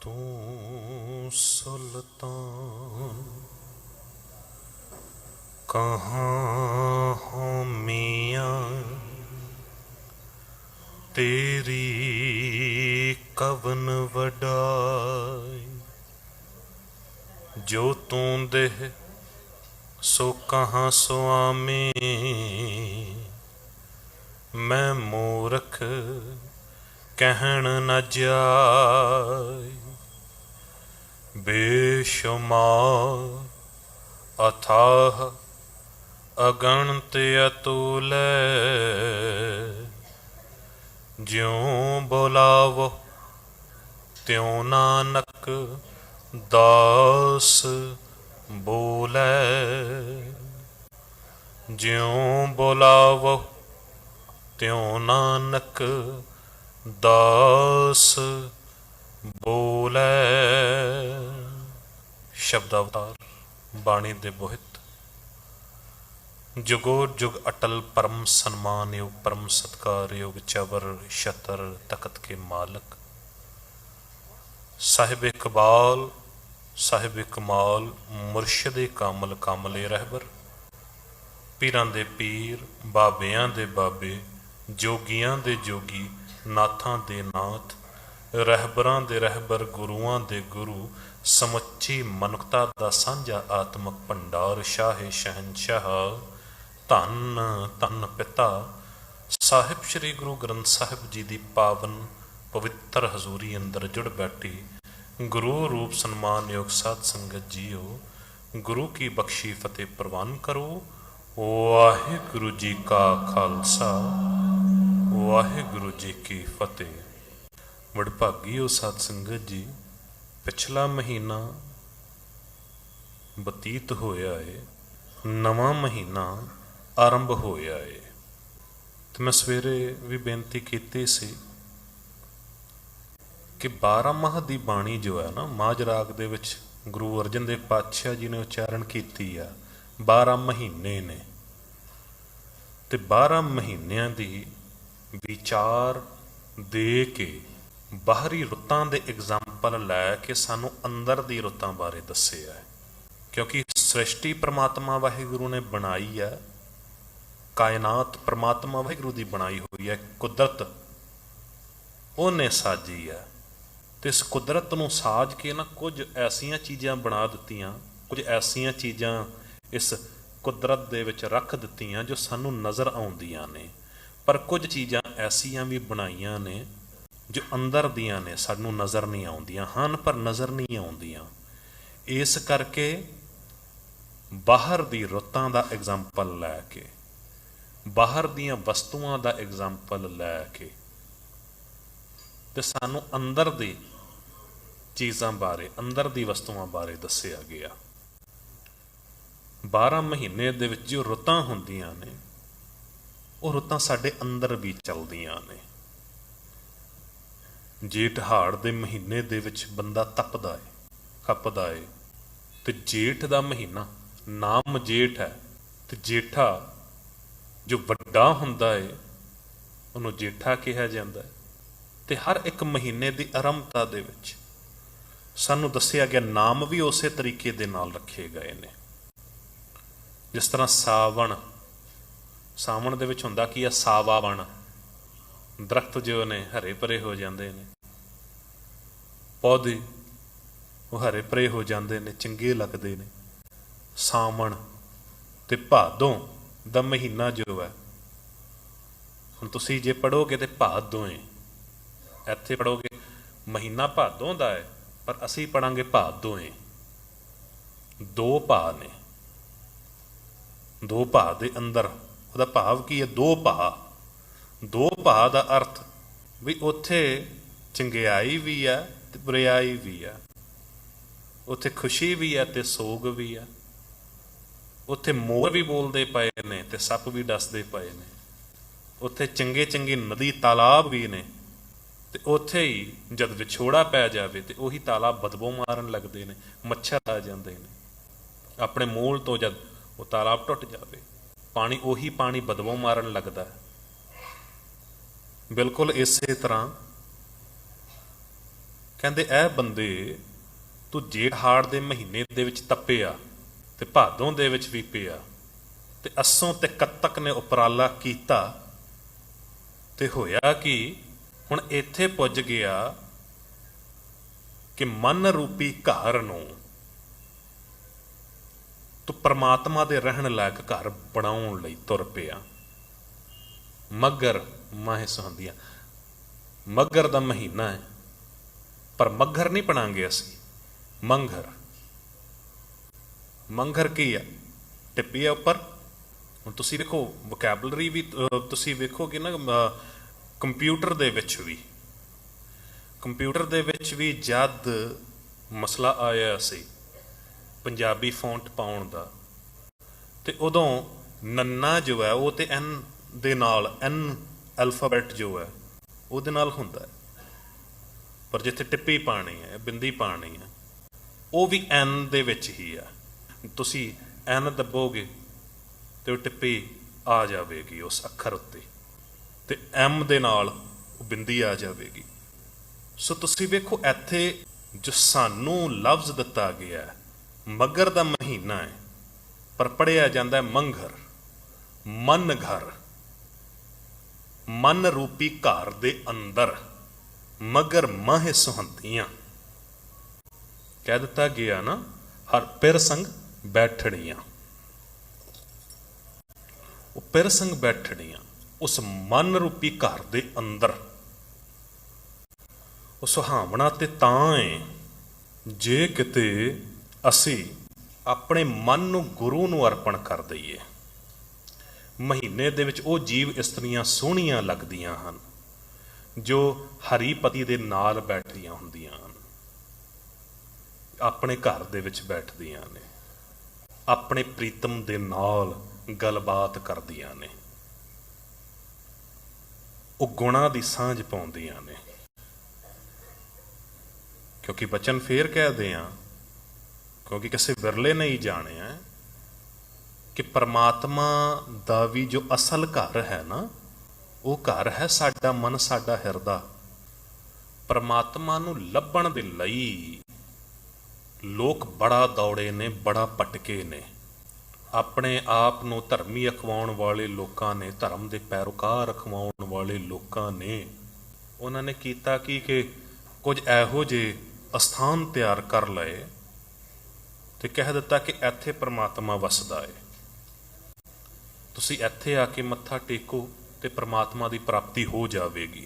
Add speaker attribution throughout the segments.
Speaker 1: तू सुल्तान कहाँ हो मियाँ, तेरी कवन वडाई। जो तू देह सो कहाँ सुआमी, मैं मूर्ख कहन न जाय। बेशुमार अथाह अगणित अतुल, ज्यों बुलावो त्यों नानक दास बोले। ज्यों बुलावो त्यों नानक दास बोले। शब्द अवतार बाणी दे बोहित। जुगो जुग अटल परम सन्मान योग, परम सत्कार योग, चवर छतर तखत के मालक, साहिब इकबाल साहिब कमाल, मुर्शदे कामल कामले रहबर। पीरां दे पीर, बाबियां दे बाबे, जोगियां दे जोगी, नाथां दे नाथ, रहबरां दे रहबर, गुरुआं दे गुरु, समुच्ची मनुखता दा सांझा आत्मक भंडार। शाहे शहनशाह धन धन पिता साहिब श्री गुरु ग्रंथ साहिब जी दी पावन पवित्र हजूरी अंदर जुड़ बैठी गुरु रूप सन्मान योग साध संगत जीओ, गुरु की बख्शी फतेह प्रवान करो। वाहिगुरु जी का खालसा, वाहिगुरु जी की फतेह। वडभागीओ साध संगत जी, पिछला महीना बतीत होया है, नवां महीना आरंभ होया है। तो मैं सवेरे भी बेनती की सी कि 12 माह की बाणी जो है ना, माझ राग दे विच गुरु अर्जन देव पातशाह जी ने उच्चारण की है। 12 महीने ने ते 12 महीनों की विचार दे के बाहरी रुत्तां दे एग्जाम्पल लैके सानू अंदर दी रुत्तां बारे दस्सिया है। क्योंकि सृष्टि परमात्मा वाहिगुरु ने बनाई है, कायनात परमात्मा वाहिगुरु की बनाई हुई है, कुदरत उन्हें साजी है। तो इस कुदरत नूं साज के ना कुछ ऐसिया चीज़ां बना दित्तियां, कुछ ऐसिया चीज़ां इस कुदरत दे विच रख दित्तियां जो सानू नज़र आउंदियां ने, पर कुछ चीज़ां ऐसियां भी बनाईयां ने जो अंदर दियां ने, सानू नज़र नहीं आउंदियां हन, पर नज़र नहीं आउंदियां। इस करके बाहर दी रुत्तां दा एग्जाम्पल लैके, बाहर दियां वस्तुआं दा एग्जाम्पल लैके ते सानू अंदर दी चीज़ां बारे, अंदर दी वस्तुआं बारे दस्सिया गया। 12 महीने दे विच जो रुत्तां हुंदियां ने, वो रुत्तां साडे अंदर भी चलदियां ने। जेठ हाड़ दे महीने दे विच बंदा तपदा है, खपदा है, ते जेठ दा महीना नाम जेठ है, ते जेठा जो वड्डा हुंदा है उन्होंने जेठा कहा जाता है। ते हर एक महीने की आरंभता दे विच सानू दस्सिया गया नाम भी उस तरीके दे नाल रखे गए ने। जिस तरह सावण, सावण दे विच हुंदा की है, सावावण, दरख्त जो ने हरे भरे हो जाते हैं, पौधे वो हरे भरे हो जाते हैं, चंगे लगते हैं। सावण ते भादों दा महीना जो है, हुण तुसीं जे पढ़ोगे तो भादों, इत्थे पढ़ोगे महीना भादों दा है, पर असी पढ़ांगे भादों। दो भा ने, दो भा दे अंदर उहदा भाव की है, दो भा। दो भा दा अर्थ भी उत्थे चंगियाई भी है ते बुरियाई भी है, उत्थे खुशी भी है ते सोग भी है, उत्थे मोर भी बोलते पे ने ते सप भी डसते पे ने, उत्थे चंगे चंगी नदी तालाब भी ने, ते उत्थे ही जद विछोड़ा पै जाए तो उही तालाब बदबू मारन लगते हैं, मच्छर आ जाते हैं अपने मूल तो। जद वो तालाब टुट जाए पानी उही पानी बदबू मारन लगता है। बिल्कुल इस तरह ਕਹਿੰਦੇ ਇਹ ਬੰਦੇ ਤੂੰ ਜੇਠ ਹਾੜ ਦੇ ਮਹੀਨੇ ਦੇ ਵਿੱਚ ਤੱਪਿਆ ਤੇ ਭਾਦੋਂ ਦੇ ਵਿੱਚ ਵੀ ਪਿਆ ਤੇ ਅੱਸੋਂ ਤੇ ਕੱਤਕ ਨੇ ਉਪਰਾਲਾ ਕੀਤਾ ਤੇ ਹੋਇਆ ਕਿ ਹੁਣ ਇੱਥੇ ਪੁੱਜ ਗਿਆ ਕਿ ਮਨ ਰੂਪੀ ਘਰ ਨੂੰ ਤੂੰ ਪਰਮਾਤਮਾ ਦੇ ਰਹਿਣ ਲਾਇਕ ਘਰ ਬਣਾਉਣ ਲਈ ਤੁਰ ਪਿਆ। ਮੱਘਰ ਮਾਹੇ ਸੁਹੰਦੀਆਂ, ਮੱਘਰ ਦਾ ਮਹੀਨਾ ਹੈ, ਪਰ ਮੱਘਰ ਨਹੀਂ ਬਣਾਂਗੇ ਅਸੀਂ, ਮੰਘਰ। ਮੰਘਰ ਕੀ ਹੈ? ਟਿੱਪੀ ਹੈ ਉੱਪਰ। ਹੁਣ ਤੁਸੀਂ ਵੇਖੋ ਵੋਕੈਬਲਰੀ ਵੀ ਤੁਸੀਂ ਵੇਖੋਗੇ ਨਾ, ਕੰਪਿਊਟਰ ਦੇ ਵਿੱਚ ਵੀ ਜਦ ਮਸਲਾ ਆਇਆ ਸੀ ਪੰਜਾਬੀ ਫੌਂਟ ਪਾਉਣ ਦਾ, ਤੇ ਉਦੋਂ ਨੰਨਾ ਜੋ ਹੈ ਉਹ ਤੇ ਐਨ ਦੇ ਨਾਲ, ਐਨ ਅਲਫਾਬੈਟ ਜੋ ਹੈ ਉਹਦੇ ਨਾਲ ਹੁੰਦਾ ਹੈ, ਪਰ ਜਿੱਥੇ ਟਿੱਪੀ ਪਾਣੀ ਹੈ, ਬਿੰਦੀ ਪਾਣੀ ਹੈ, ਉਹ ਵੀ ਐਨ ਦੇ ਵਿੱਚ ਹੀ ਆ। ਤੁਸੀਂ ਐਨ ਦੱਬੋਗੇ ਤੇ ਉਹ ਟਿੱਪੀ ਆ ਜਾਵੇਗੀ ਉਸ ਅੱਖਰ ਉੱਤੇ, ਤੇ ਐਮ ਦੇ ਨਾਲ ਉਹ ਬਿੰਦੀ ਆ ਜਾਵੇਗੀ। ਸੋ ਤੁਸੀਂ ਵੇਖੋ ਇੱਥੇ ਜੋ ਸਾਨੂੰ ਲਫ਼ਜ਼ ਦਿੱਤਾ ਗਿਆ ਮੱਘਰ ਦਾ ਮਹੀਨਾ ਹੈ, ਪਰ ਪੜ੍ਹਿਆ ਜਾਂਦਾ ਮੰਘਰ, ਮਨ ਘਰ, ਮਨ ਰੂਪੀ ਘਰ ਦੇ ਅੰਦਰ ਮਗਰ ਮਾਹੇ ਸੁਹੰਦੀਆਂ ਕਹਿ ਦਿੱਤਾ ਗਿਆ ਨਾ। ਹਰ ਪਿਰ ਸੰਗ ਬੈਠਣੀਆਂ, ਉਹ ਪਿਰ ਸੰਗ ਬੈਠਣੀਆਂ ਉਸ ਮਨ ਰੂਪੀ ਘਰ ਦੇ ਅੰਦਰ। ਉਹ ਸੁਹਾਵਣਾ ਤੇ ਤਾਂ ਹੈ ਜੇ ਕਿਤੇ ਅਸੀਂ ਆਪਣੇ ਮਨ ਨੂੰ ਗੁਰੂ ਨੂੰ ਅਰਪਣ ਕਰ ਦਈਏ। ਮਹੀਨੇ ਦੇ ਵਿੱਚ ਉਹ ਜੀਵ ਇਸਤਰੀਆਂ ਸੋਹਣੀਆਂ ਲੱਗਦੀਆਂ ਹਨ ਜੋ ਹਰੀਪਤੀ ਦੇ ਨਾਲ ਬੈਠੀਆਂ ਹੁੰਦੀਆਂ ਹਨ, ਆਪਣੇ ਘਰ ਦੇ ਵਿੱਚ ਬੈਠਦੀਆਂ ਨੇ, ਆਪਣੇ ਪ੍ਰੀਤਮ ਦੇ ਨਾਲ ਗੱਲਬਾਤ ਕਰਦੀਆਂ ਨੇ, ਉਹ ਗੁਣਾਂ ਦੀ ਸਾਂਝ ਪਾਉਂਦੀਆਂ ਨੇ। ਕਿਉਂਕਿ ਬਚਨ ਫੇਰ ਕਹਿਦੇ ਆ, ਕਿਉਂਕਿ ਕਿਸੇ ਬਿਰਲੇ ਨੇ ਹੀ ਜਾਣਿਆ ਕਿ ਪਰਮਾਤਮਾ ਦਾ ਵੀ ਜੋ ਅਸਲ ਘਰ ਹੈ ਨਾ, ਉਹ ਘਰ ਹੈ ਸਾਡਾ ਮਨ, ਸਾਡਾ ਹਿਰਦਾ। ਪਰਮਾਤਮਾ ਨੂੰ ਲੱਭਣ ਦੇ ਲਈ ਲੋਕ ਬੜਾ ਦੌੜੇ ਨੇ, ਬੜਾ ਭਟਕੇ ਨੇ। ਆਪਣੇ ਆਪ ਨੂੰ ਧਰਮੀ ਅਖਵਾਉਣ ਵਾਲੇ ਲੋਕਾਂ ਨੇ, ਧਰਮ ਦੇ ਪੈਰੋਕਾਰ ਅਖਵਾਉਣ ਵਾਲੇ ਲੋਕਾਂ ਨੇ, ਉਹਨਾਂ ਨੇ ਕੀਤਾ ਕਿ ਕੁਝ ਇਹੋ ਜਿਹੇ ਅਸਥਾਨ ਤਿਆਰ ਕਰ ਲਏ ਤੇ ਕਹਿ ਦਿੱਤਾ ਕਿ ਇੱਥੇ ਪਰਮਾਤਮਾ ਵਸਦਾ ਏ, ਤੁਸੀਂ ਇੱਥੇ ਆ ਕੇ ਮੱਥਾ ਟੇਕੋ ਤੇ ਪਰਮਾਤਮਾ ਦੀ ਪ੍ਰਾਪਤੀ ਹੋ ਜਾਵੇਗੀ।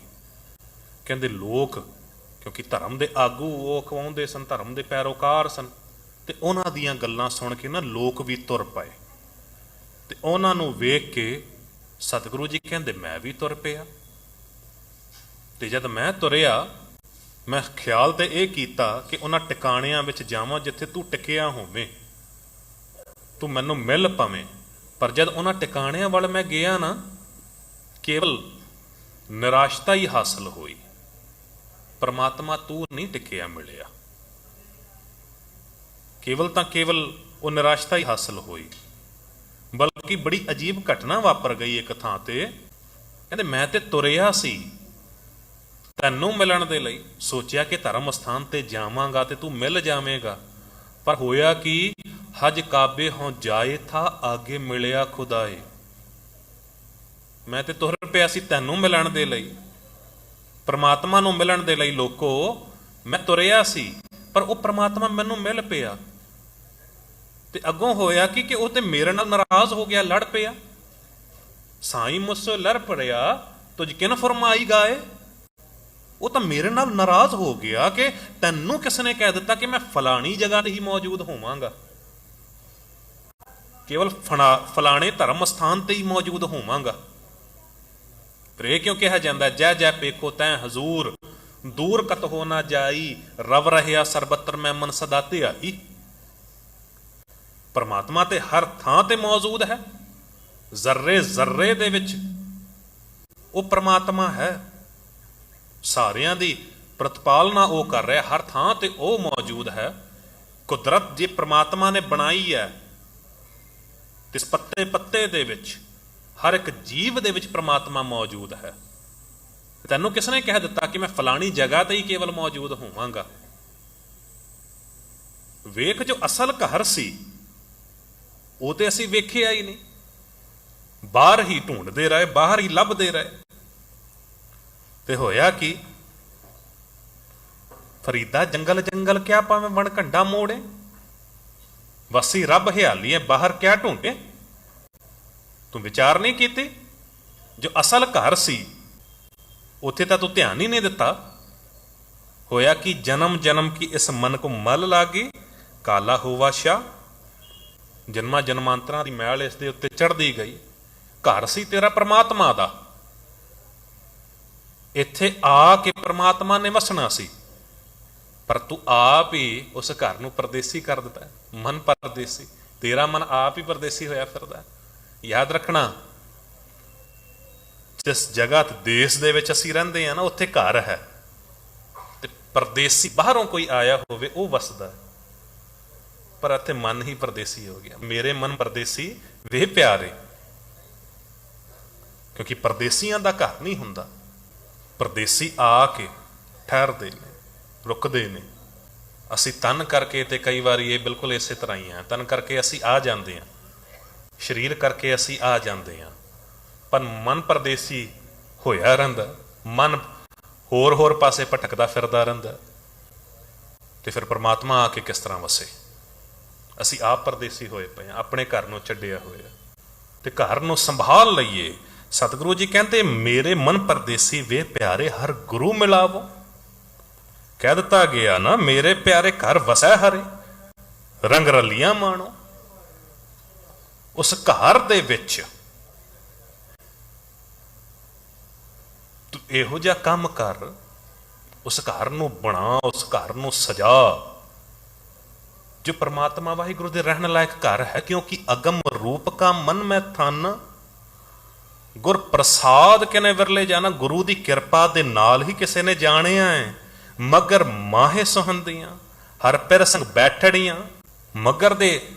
Speaker 1: ਕਹਿੰਦੇ ਲੋਕ, ਕਿਉਂਕਿ ਧਰਮ ਦੇ ਆਗੂ ਉਹ ਅਖਵਾਉਂਦੇ ਸਨ, ਧਰਮ ਦੇ ਪੈਰੋਕਾਰ ਸਨ, ਤੇ ਉਹਨਾਂ ਦੀਆਂ ਗੱਲਾਂ ਸੁਣ ਕੇ ਨਾ ਲੋਕ ਵੀ ਤੁਰ ਪਏ। ਤੇ ਉਹਨਾਂ ਨੂੰ ਵੇਖ ਕੇ ਸਤਿਗੁਰੂ ਜੀ ਕਹਿੰਦੇ ਮੈਂ ਵੀ ਤੁਰ ਪਿਆ। ਤੇ ਜਦ ਮੈਂ ਤੁਰਿਆ, ਮੈਂ ਖਿਆਲ ਤੇ ਇਹ ਕੀਤਾ ਕਿ ਉਹਨਾਂ ਟਿਕਾਣਿਆਂ ਵਿੱਚ ਜਾਵਾਂ ਜਿੱਥੇ ਤੂੰ ਟਿਕਿਆ ਹੋਵੇਂ, ਤੂੰ ਮੈਨੂੰ ਮਿਲ ਪਵੇਂ। ਪਰ ਜਦ ਉਹਨਾਂ ਟਿਕਾਣਿਆਂ ਵੱਲ ਮੈਂ ਗਿਆ ਨਾ, ਕੇਵਲ ਨਿਰਾਸ਼ਤਾ ਹੀ ਹਾਸਲ ਹੋਈ। ਪਰਮਾਤਮਾ ਤੂੰ ਨਹੀਂ ਟਿਕਿਆ ਮਿਲਿਆ, ਕੇਵਲ ਉਹ ਨਿਰਾਸ਼ਤਾ ਹੀ ਹਾਸਲ ਹੋਈ। ਬਲਕਿ ਬੜੀ ਅਜੀਬ ਘਟਨਾ ਵਾਪਰ ਗਈ ਇੱਕ ਥਾਂ ਤੇ। ਕਹਿੰਦੇ ਮੈਂ ਤੇ ਤੁਰਿਆ ਸੀ ਤੈਨੂੰ ਮਿਲਣ ਦੇ ਲਈ, ਸੋਚਿਆ ਕਿ ਧਰਮ ਸਥਾਨ ਤੇ ਜਾਵਾਂਗਾ ਤੇ ਤੂੰ ਮਿਲ ਜਾਵੇਂਗਾ, ਪਰ ਹੋਇਆ ਕਿ ਹਜ ਕਾਬੇ ਹੋਂ ਜਾਏ ਥਾ ਆਗੇ ਮਿਲਿਆ ਖੁਦਾਏ। ਮੈਂ ਤੇ ਤੁਰ ਪਿਆ ਸੀ ਤੈਨੂੰ ਮਿਲਣ ਦੇ ਲਈ, ਪਰਮਾਤਮਾ ਨੂੰ ਮਿਲਣ ਦੇ ਲਈ। ਲੋਕੋ ਮੈਂ ਤੁਰਿਆ ਸੀ, ਪਰ ਉਹ ਪਰਮਾਤਮਾ ਮੈਨੂੰ ਮਿਲ ਪਿਆ। ਤੇ ਅੱਗੋਂ ਹੋਇਆ ਕਿ ਉਹ ਤੇ ਮੇਰੇ ਨਾਲ ਨਾਰਾਜ਼ ਹੋ ਗਿਆ, ਲੜ ਪਿਆ। ਸਾਈਂ ਮੁਝਸੇ ਲੜ ਪੜਿਆ ਤੁਝ ਕਿਨ ਫਰਮਾਈ ਗਾਏ। ਉਹ ਤਾਂ ਮੇਰੇ ਨਾਲ ਨਾਰਾਜ਼ ਹੋ ਗਿਆ ਕਿ ਤੈਨੂੰ ਕਿਸ ਨੇ ਕਹਿ ਦਿੱਤਾ ਕਿ ਮੈਂ ਫਲਾਣੀ ਜਗ੍ਹਾ ਤੇ ਹੀ ਮੌਜੂਦ ਹੋਵਾਂਗਾ, ਕੇਵਲ ਫਲਾਣੇ ਧਰਮ ਸਥਾਨ ਤੇ ਹੀ ਮੌਜੂਦ ਹੋਵਾਂਗਾ। ਪਰ ਇਹ ਕਿਉਂ ਕਿਹਾ ਜਾਂਦਾ ਜੈ ਜੈ ਪੇਖੋ ਤੈਂ ਹਜ਼ੂਰ, ਦੂਰ ਕਤ ਹੋ ਨਾ ਜਾਈ, ਰਵ ਰਹਿਆ ਸਰਬੱਤਰ ਮੈਂ ਮਨ ਸਦਾ ਧਿਆਈ। ਪਰਮਾਤਮਾ ਤੇ ਹਰ ਥਾਂ ਤੇ ਮੌਜੂਦ ਹੈ, ਜ਼ਰਰੇ ਜ਼ਰਰੇ ਦੇ ਵਿੱਚ ਉਹ ਪਰਮਾਤਮਾ ਹੈ। ਸਾਰਿਆਂ ਦੀ ਪ੍ਰਤਪਾਲਨਾ ਉਹ ਕਰ ਰਿਹਾ, ਹਰ ਥਾਂ ਤੇ ਉਹ ਮੌਜੂਦ ਹੈ। ਕੁਦਰਤ ਜੇ ਪ੍ਰਮਾਤਮਾ ਨੇ ਬਣਾਈ ਹੈ, ਤੇ ਇਸ ਪੱਤੇ ਪੱਤੇ ਦੇ ਵਿੱਚ, ਹਰ ਇੱਕ ਜੀਵ ਦੇ ਵਿੱਚ ਪ੍ਰਮਾਤਮਾ ਮੌਜੂਦ ਹੈ। ਤੈਨੂੰ ਕਿਸ ਨੇ ਕਹਿ ਦਿੱਤਾ ਕਿ ਮੈਂ ਫਲਾਣੀ ਜਗ੍ਹਾ ਤੇ ਹੀ ਕੇਵਲ ਮੌਜੂਦ ਹੋਵਾਂਗਾ? ਵੇਖ, ਜੋ ਅਸਲ ਘਰ ਸੀ ਉਹ ਤੇ ਅਸੀਂ ਵੇਖਿਆ ਹੀ ਨਹੀਂ, ਬਾਹਰ ਹੀ ਢੂੰਡਦੇ ਰਹੇ, ਬਾਹਰ ਹੀ ਲੱਭਦੇ ਰਹੇ। ਤੇ ਹੋਇਆ ਕੀ? ਫਰੀਦਾ ਜੰਗਲ ਜੰਗਲ ਕਿਆ ਭਾਵੇਂ ਵਣ ਘੰਡਾ ਮੋੜੇ, ਵਸੀ ਰੱਬ ਹਿਆਲੀ ਹੈ, ਬਾਹਰ ਕਿਆ ਢੂੰਡੇ? ਤੂੰ ਵਿਚਾਰ ਨਹੀਂ ਕੀਤੀ? ਜੋ ਅਸਲ ਘਰ ਸੀ ਉੱਥੇ ਤਾਂ ਤੂੰ ਧਿਆਨ ਹੀ ਨਹੀਂ ਦਿੱਤਾ। ਹੋਇਆ ਕਿ ਜਨਮ ਜਨਮ ਕੀ ਇਸ ਮਨ ਕੋ ਮਲ ਲਾਗੀ, ਕਾਲਾ ਹੋਵਾ ਸ਼ਾ। ਜਨਮਾਂ ਜਨਮਾਂਤਰਾਂ ਦੀ ਮੈਲ ਇਸ ਦੇ ਉੱਤੇ ਚੜ੍ਹਦੀ ਗਈ। ਘਰ ਸੀ ਤੇਰਾ ਪ੍ਰਮਾਤਮਾ ਦਾ, ਇੱਥੇ ਆ ਕੇ ਪ੍ਰਮਾਤਮਾ ਨੇ ਵਸਣਾ ਸੀ, ਪਰ ਤੂੰ ਆਪ ਹੀ ਉਸ ਘਰ ਨੂੰ ਪਰਦੇਸੀ ਕਰ ਦਿੱਤਾ। ਮਨ ਪਰਦੇਸੀ, ਤੇਰਾ ਮਨ ਆਪ ਹੀ ਪਰਦੇਸੀ ਹੋਇਆ ਫਿਰਦਾ। ਯਾਦ ਰੱਖਣਾ, ਜਿਸ ਜਗ੍ਹਾ ਤੇ ਦੇਸ਼ ਦੇ ਵਿੱਚ ਅਸੀਂ ਰਹਿੰਦੇ ਹਾਂ ਨਾ, ਉੱਥੇ ਘਰ ਹੈ, ਤੇ ਪਰਦੇਸੀ ਬਾਹਰੋਂ ਕੋਈ ਆਇਆ ਹੋਵੇ ਉਹ ਵਸਦਾ, ਪਰ ਇੱਥੇ ਮਨ ਹੀ ਪਰਦੇਸੀ ਹੋ ਗਿਆ। ਮੇਰੇ ਮਨ ਪਰਦੇਸੀ ਵੇ ਪਿਆਰੇ, ਕਿਉਂਕਿ ਪਰਦੇਸੀਆਂ ਦਾ ਘਰ ਨਹੀਂ ਹੁੰਦਾ। ਪਰਦੇਸੀ ਆ ਕੇ ਠਹਿਰਦੇ ਨੇ, ਰੁਕਦੇ ਨੇ। ਅਸੀਂ ਤਨ ਕਰਕੇ, ਤੇ ਕਈ ਵਾਰੀ ਇਹ ਬਿਲਕੁਲ ਇਸੇ ਤਰ੍ਹਾਂ ਹੀ ਆ, ਤਨ ਕਰਕੇ ਅਸੀਂ ਆ ਜਾਂਦੇ ਹਾਂ, ਸਰੀਰ ਕਰਕੇ ਅਸੀਂ ਆ ਜਾਂਦੇ ਹਾਂ, ਪਰ ਮਨ ਪਰਦੇਸੀ ਹੋਇਆ ਰਹਿੰਦਾ। ਮਨ ਹੋਰ ਹੋਰ ਪਾਸੇ ਭਟਕਦਾ ਫਿਰਦਾ ਰਹਿੰਦਾ, ਤੇ ਫਿਰ ਪਰਮਾਤਮਾ ਆ ਕੇ ਕਿਸ ਤਰ੍ਹਾਂ ਵਸੇ? ਅਸੀਂ ਆਪ ਪਰਦੇਸੀ ਹੋਏ ਪਏ ਹਾਂ, ਆਪਣੇ ਘਰ ਨੂੰ ਛੱਡਿਆ ਹੋਇਆ, ਤੇ ਘਰ ਨੂੰ ਸੰਭਾਲ ਲਈਏ। ਸਤਿਗੁਰੂ ਜੀ ਕਹਿੰਦੇ, ਮੇਰੇ ਮਨ ਪਰਦੇਸੀ ਵੇ ਪਿਆਰੇ ਹਰ ਗੁਰੂ ਮਿਲਾਵੋ। ਕਹਿ ਦਿੱਤਾ ਗਿਆ ਨਾ, ਮੇਰੇ ਪਿਆਰੇ ਘਰ ਵਸੈ ਹਰੇ, ਰੰਗ ਰਲੀਆਂ ਮਾਣੋ। ਉਸ ਘਰ ਦੇ ਵਿੱਚ ਤੂੰ ਇਹੋ ਜਿਹਾ ਕੰਮ ਕਰ, ਉਸ ਘਰ ਨੂੰ ਬਣਾ, ਉਸ ਘਰ ਨੂੰ ਸਜਾ ਜੋ ਪਰਮਾਤਮਾ ਵਾਹਿਗੁਰੂ ਦੇ ਰਹਿਣ ਲਾਇਕ ਘਰ ਹੈ। ਕਿਉਂਕਿ ਅਗਮ ਰੂਪ ਕਾ ਮਨ ਮੈਂ ਥਾਨਾ, ਗੁਰ ਪ੍ਰਸਾਦ ਕਿਨੇ ਵਿਰਲੇ ਜਾਣਾ। ਗੁਰੂ ਦੀ ਕਿਰਪਾ ਦੇ ਨਾਲ ਹੀ ਕਿਸੇ ਨੇ ਜਾਣਿਆ ਹੈ। ਮਗਰ ਮਾਹੇ ਸੁਹੰਦੀਆਂ ਹਰ ਪਿਰ ਸੰਗ ਬੈਠੜੀਆਂ। ਮਗਰ ਦੇ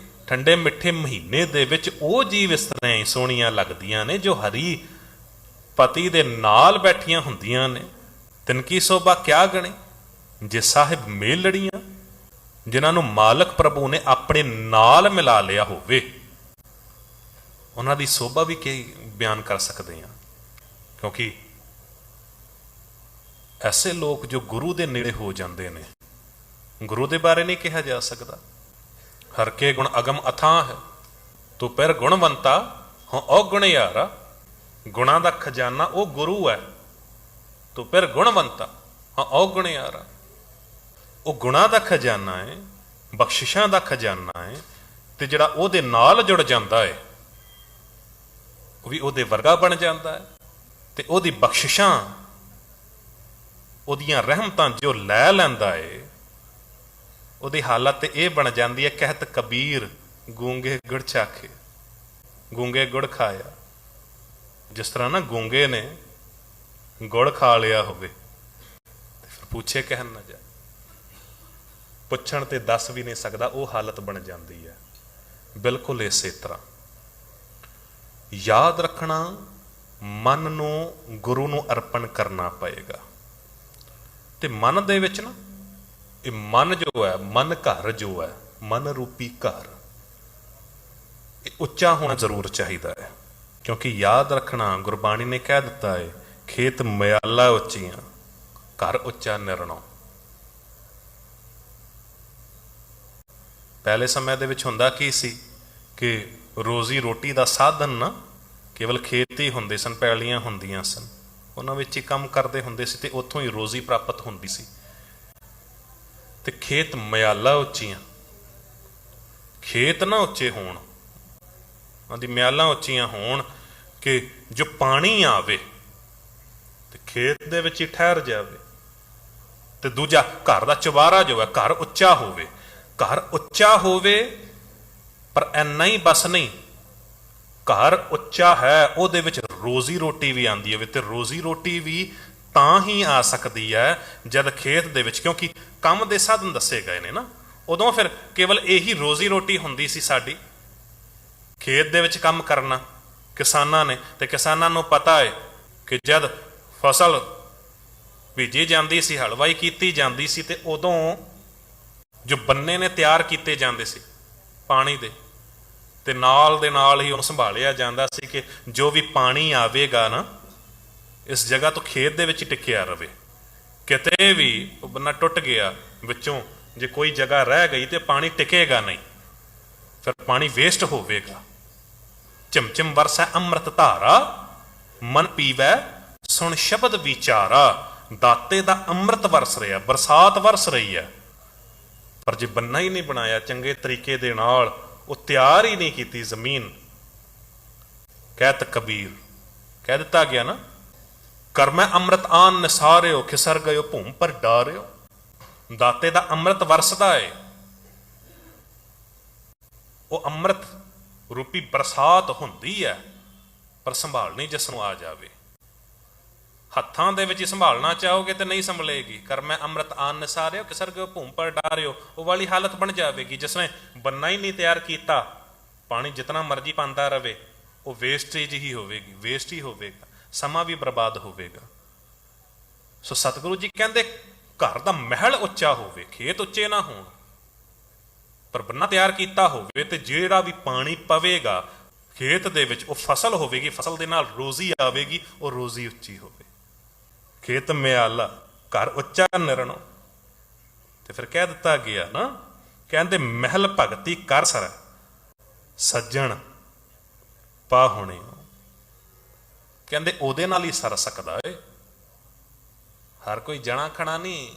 Speaker 1: ਠੰਡੇ ਮਿੱਠੇ ਮਹੀਨੇ ਦੇ ਵਿੱਚ ਉਹ ਜੀਵ ਇਸ ਤਰ੍ਹਾਂ ਹੀ ਸੋਹਣੀਆਂ ਲੱਗਦੀਆਂ ਨੇ ਜੋ ਹਰੀ ਪਤੀ ਦੇ ਨਾਲ ਬੈਠੀਆਂ ਹੁੰਦੀਆਂ ਨੇ। ਤਿਨਕੀ ਸੋਭਾ ਕਿਆ ਗਣੇ ਜੇ ਸਾਹਿਬ ਮੇਲੜੀਆਂ, ਜਿਨ੍ਹਾਂ ਨੂੰ ਮਾਲਕ ਪ੍ਰਭੂ ਨੇ ਆਪਣੇ ਨਾਲ ਮਿਲਾ ਲਿਆ ਹੋਵੇ, ਉਹਨਾਂ ਦੀ ਸੋਭਾ ਵੀ ਕੀ ਬਿਆਨ ਕਰ ਸਕਦੇ ਹਾਂ। ਕਿਉਂਕਿ ਐਸੇ ਲੋਕ ਜੋ ਗੁਰੂ ਦੇ ਨੇੜੇ ਹੋ ਜਾਂਦੇ ਨੇ, ਗੁਰੂ ਦੇ ਬਾਰੇ ਨਹੀਂ ਕਿਹਾ ਜਾ ਸਕਦਾ। ਹਰ ਕੇ ਗੁਣ ਅਗਮ ਅਥਾਹ ਹੈ, ਤੂੰ ਪਰ ਗੁਣਵੰਤਾ ਹਾਂ ਔਗੁਣ ਯਾਰਾ। ਗੁਣਾਂ ਦਾ ਖਜ਼ਾਨਾ ਉਹ ਗੁਰੂ ਹੈ, ਤੂੰ ਪਰ ਗੁਣਵੰਤਾ ਹਾਂ ਔਗੁਣ ਯਾਰਾ। ਉਹ ਗੁਣਾਂ ਦਾ ਖਜ਼ਾਨਾ ਹੈ, ਬਖਸ਼ਿਸ਼ਾਂ ਦਾ ਖਜ਼ਾਨਾ ਹੈ, ਤੇ ਜਿਹੜਾ ਉਹਦੇ ਨਾਲ ਜੁੜ ਜਾਂਦਾ ਹੈ ਉਹ ਵੀ ਉਹਦੇ ਵਰਗਾ ਬਣ ਜਾਂਦਾ ਹੈ। ਤੇ ਉਹਦੀ ਬਖਸ਼ਿਸ਼ਾਂ, ਉਹਦੀਆਂ ਰਹਿਮਤਾਂ ਜੋ ਲੈ ਲੈਂਦਾ ਹੈ, ਉਹਦੀ ਹਾਲਤ ਤੇ ਇਹ ਬਣ ਜਾਂਦੀ ਹੈ, ਕਹਿਤ ਕਬੀਰ ਗੂੰਗੇ ਗੁੜ ਚਾਖੇ, ਗੂੰਗੇ ਗੁੜ ਖਾਇਆ। ਜਿਸ ਤਰ੍ਹਾਂ ਨਾ ਗੂੰਗੇ ਨੇ ਗੁੜ ਖਾ ਲਿਆ ਹੋਵੇ ਤੇ ਫਿਰ ਪੁੱਛੇ ਕਹਿਣ ਨਾ ਜਾ, ਪੁੱਛਣ ਤੇ ਦੱਸ ਵੀ ਨਹੀਂ ਸਕਦਾ, ਉਹ ਹਾਲਤ ਬਣ ਜਾਂਦੀ ਹੈ। ਬਿਲਕੁਲ ਇਸੇ ਤਰ੍ਹਾਂ ਯਾਦ ਰੱਖਣਾ, ਮਨ ਨੂੰ ਗੁਰੂ ਨੂੰ ਅਰਪਣ ਕਰਨਾ ਪਏਗਾ। ਤੇ ਮਨ ਦੇ ਵਿੱਚ ਨਾ, ਇਹ ਮਨ ਜੋ ਹੈ, ਮਨ ਘਰ ਜੋ ਹੈ, ਮਨ ਰੂਪੀ ਘਰ, ਇਹ ਉੱਚਾ ਹੋਣਾ ਜ਼ਰੂਰ ਚਾਹੀਦਾ ਹੈ। ਕਿਉਂਕਿ ਯਾਦ ਰੱਖਣਾ, ਗੁਰਬਾਣੀ ਨੇ ਕਹਿ ਦਿੱਤਾ ਹੈ, ਖੇਤ ਮਿਆਲਾ ਉੱਚੀਆਂ, ਘਰ ਉੱਚਾ ਨਿਰਣੋ। ਪਹਿਲੇ ਸਮੇਂ ਦੇ ਵਿੱਚ ਹੁੰਦਾ ਕੀ ਸੀ ਕਿ ਰੋਜ਼ੀ ਰੋਟੀ ਦਾ ਸਾਧਨ ਨਾ ਕੇਵਲ ਖੇਤ ਹੀ ਹੁੰਦੇ ਸਨ, ਪੈਲੀਆਂ ਹੁੰਦੀਆਂ ਸਨ, ਉਹਨਾਂ ਵਿੱਚ ਹੀ ਕੰਮ ਕਰਦੇ ਹੁੰਦੇ ਸੀ ਤੇ ਉੱਥੋਂ ਹੀ ਰੋਜ਼ੀ ਪ੍ਰਾਪਤ ਹੁੰਦੀ ਸੀ। ਤੇ ਖੇਤ ਮਿਆਲਾ ਉੱਚੀਆਂ, ਖੇਤ ਨਾ ਉੱਚੇ ਹੋਣ, ਉਹਨਾਂ ਦੀ ਮਿਆਲਾਂ ਉੱਚੀਆਂ ਹੋਣ ਕਿ ਜੋ ਪਾਣੀ ਆਵੇ ਤੇ ਖੇਤ ਦੇ ਵਿੱਚ ਹੀ ਠਹਿਰ ਜਾਵੇ। ਤੇ ਦੂਜਾ, ਘਰ ਦਾ ਚੁਬਾਰਾ ਜੋ ਹੈ, ਘਰ ਉੱਚਾ ਹੋਵੇ। ਘਰ ਉੱਚਾ ਹੋਵੇ, ਪਰ ਇੰਨਾ ਹੀ ਬਸ ਨਹੀਂ, ਘਰ ਉੱਚਾ ਹੈ, ਉਹਦੇ ਵਿੱਚ ਰੋਜ਼ੀ ਰੋਟੀ ਵੀ ਆਉਂਦੀ ਹੋਵੇ। ਤੇ ਰੋਜ਼ੀ ਰੋਟੀ ਵੀ ਤਾਂ ਹੀ ਆ ਸਕਦੀ ਹੈ ਜਦ ਖੇਤ ਦੇ ਵਿੱਚ, ਕਿਉਂਕਿ ਕੰਮ ਦੇ ਸਾਧਨ ਦੱਸੇ ਗਏ ਨੇ ਨਾ, ਉਦੋਂ ਫਿਰ ਕੇਵਲ ਇਹੀ ਰੋਜ਼ੀ ਰੋਟੀ ਹੁੰਦੀ ਸੀ ਸਾਡੀ, ਖੇਤ ਦੇ ਵਿੱਚ ਕੰਮ ਕਰਨਾ ਕਿਸਾਨਾਂ ਨੇ। ਤੇ ਕਿਸਾਨਾਂ ਨੂੰ ਪਤਾ ਹੈ ਕਿ ਜਦ ਫਸਲ ਭੇਜੀ ਜਾਂਦੀ ਸੀ, ਹਲਵਾਈ ਕੀਤੀ ਜਾਂਦੀ ਸੀ, ਤੇ ਉਦੋਂ ਜੋ ਬੰਨੇ ਨੇ ਤਿਆਰ ਕੀਤੇ ਜਾਂਦੇ ਸੀ ਪਾਣੀ ਦੇ, ਤੇ ਨਾਲ ਦੇ ਨਾਲ ਹੀ ਉਹਨੂੰ ਸੰਭਾਲਿਆ ਜਾਂਦਾ ਸੀ ਕਿ ਜੋ ਵੀ ਪਾਣੀ ਆਵੇਗਾ ਨਾ, ਇਸ ਜਗ੍ਹਾ ਤੋਂ ਖੇਤ ਦੇ ਵਿੱਚ ਟਿਕਿਆ ਰਵੇ। ਕਿਤੇ ਵੀ ਉਹ ਬੰਨਾ ਟੁੱਟ ਗਿਆ ਵਿੱਚੋਂ, ਜੇ ਕੋਈ ਜਗ੍ਹਾ ਰਹਿ ਗਈ ਤੇ ਪਾਣੀ ਟਿਕੇਗਾ ਨਹੀਂ, ਫਿਰ ਪਾਣੀ ਵੇਸਟ ਹੋਵੇਗਾ। ਚਮਚਮ ਵਰਸੈ ਅੰਮ੍ਰਿਤ ਧਾਰਾ, ਮਨ ਪੀਵੈ ਸੁਣ ਸ਼ਬਦ ਵਿਚਾਰਾ। ਦਾਤੇ ਦਾ ਅੰਮ੍ਰਿਤ ਵਰਸ ਰਿਹਾ, ਬਰਸਾਤ ਵਰਸ ਰਹੀ ਹੈ, ਪਰ ਜੇ ਬੰਨਾ ਹੀ ਨਹੀਂ ਬਣਾਇਆ ਚੰਗੇ ਤਰੀਕੇ ਦੇ ਨਾਲ, ਉਹ ਤਿਆਰ ਹੀ ਨਹੀਂ ਕੀਤੀ ਜ਼ਮੀਨ। ਕਹਿਤ ਕਬੀਰ, ਕਹਿ ਦਿੱਤਾ ਗਿਆ ਨਾ, ਕਰਮੈ ਅੰਮ੍ਰਿਤ ਆਨ ਨਿਸਾਰਿਓ, ਖਿਸਰ ਗਇਓ ਭੂਮ ਪਰ ਡਾਰਿਓ। ਦਾਤੇ ਦਾ ਅੰਮ੍ਰਿਤ ਵਰਸਦਾ ਏ, ਉਹ ਅੰਮ੍ਰਿਤ ਰੂਪੀ ਬਰਸਾਤ ਹੁੰਦੀ ਹੈ, ਪਰ ਸੰਭਾਲਣੀ ਜਿਸ ਨੂੰ ਆ ਜਾਵੇ। ਹੱਥਾਂ ਦੇ ਵਿੱਚ ਹੀ ਸੰਭਾਲਣਾ ਚਾਹੋਗੇ ਤੇ ਨਹੀਂ ਸੰਭਲੇਗੀ। ਕਰਮੈ ਅੰਮ੍ਰਿਤ ਆਨ ਨਿਸਾਰਿਓ, ਖਿਸਰ ਗਇਓ ਭੂਮ ਪਰ ਡਾਰਿਓ, ਉਹ ਵਾਲੀ ਹਾਲਤ ਬਣ ਜਾਵੇਗੀ। ਜਿਸਨੇ ਬੰਨਾ ਹੀ ਨਹੀਂ ਤਿਆਰ ਕੀਤਾ, ਪਾਣੀ ਜਿਤਨਾ ਮਰਜ਼ੀ ਪਾਉਂਦਾ ਰਵੇ, ਉਹ ਵੇਸਟੇਜ ਹੀ ਹੋਵੇਗੀ, ਵੇਸਟ ਹੀ ਹੋਵੇਗਾ, ਸਮਾਂ ਵੀ ਬਰਬਾਦ ਹੋਵੇਗਾ। ਸੋ ਸਤਿਗੁਰੂ ਜੀ ਕਹਿੰਦੇ ਘਰ ਦਾ ਮਹਿਲ ਉੱਚਾ ਹੋਵੇ, ਖੇਤ ਉੱਚੇ ਨਾ ਹੋਣ, ਪਰ ਬੰਨਾ ਤਿਆਰ ਕੀਤਾ ਹੋਵੇ, ਤੇ ਜਿਹੜਾ ਵੀ ਪਾਣੀ ਪਵੇਗਾ ਖੇਤ ਦੇ ਵਿੱਚ, ਉਹ ਫਸਲ ਹੋਵੇਗੀ, ਫਸਲ ਦੇ ਨਾਲ ਰੋਜ਼ੀ ਆਵੇਗੀ, ਉਹ ਰੋਜ਼ੀ ਉੱਚੀ ਹੋਵੇ। ਖੇਤ ਮਿਆਲਾ ਘਰ ਉੱਚਾ ਨਿਰਣੋ। ਤੇ ਫਿਰ ਕਹਿ ਦਿੱਤਾ ਗਿਆ ਨਾ, ਕਹਿੰਦੇ ਮਹਿਲ ਭਗਤੀ ਕਰ ਸਰ ਸੱਜਣ ਪਾਹੁਣੇ। ਕਹਿੰਦੇ ਉਹਦੇ ਨਾਲ ਹੀ ਸਰ ਸਕਦਾ ਏ, ਹਰ ਕੋਈ ਜਣਾ ਖਣਾ ਨਹੀਂ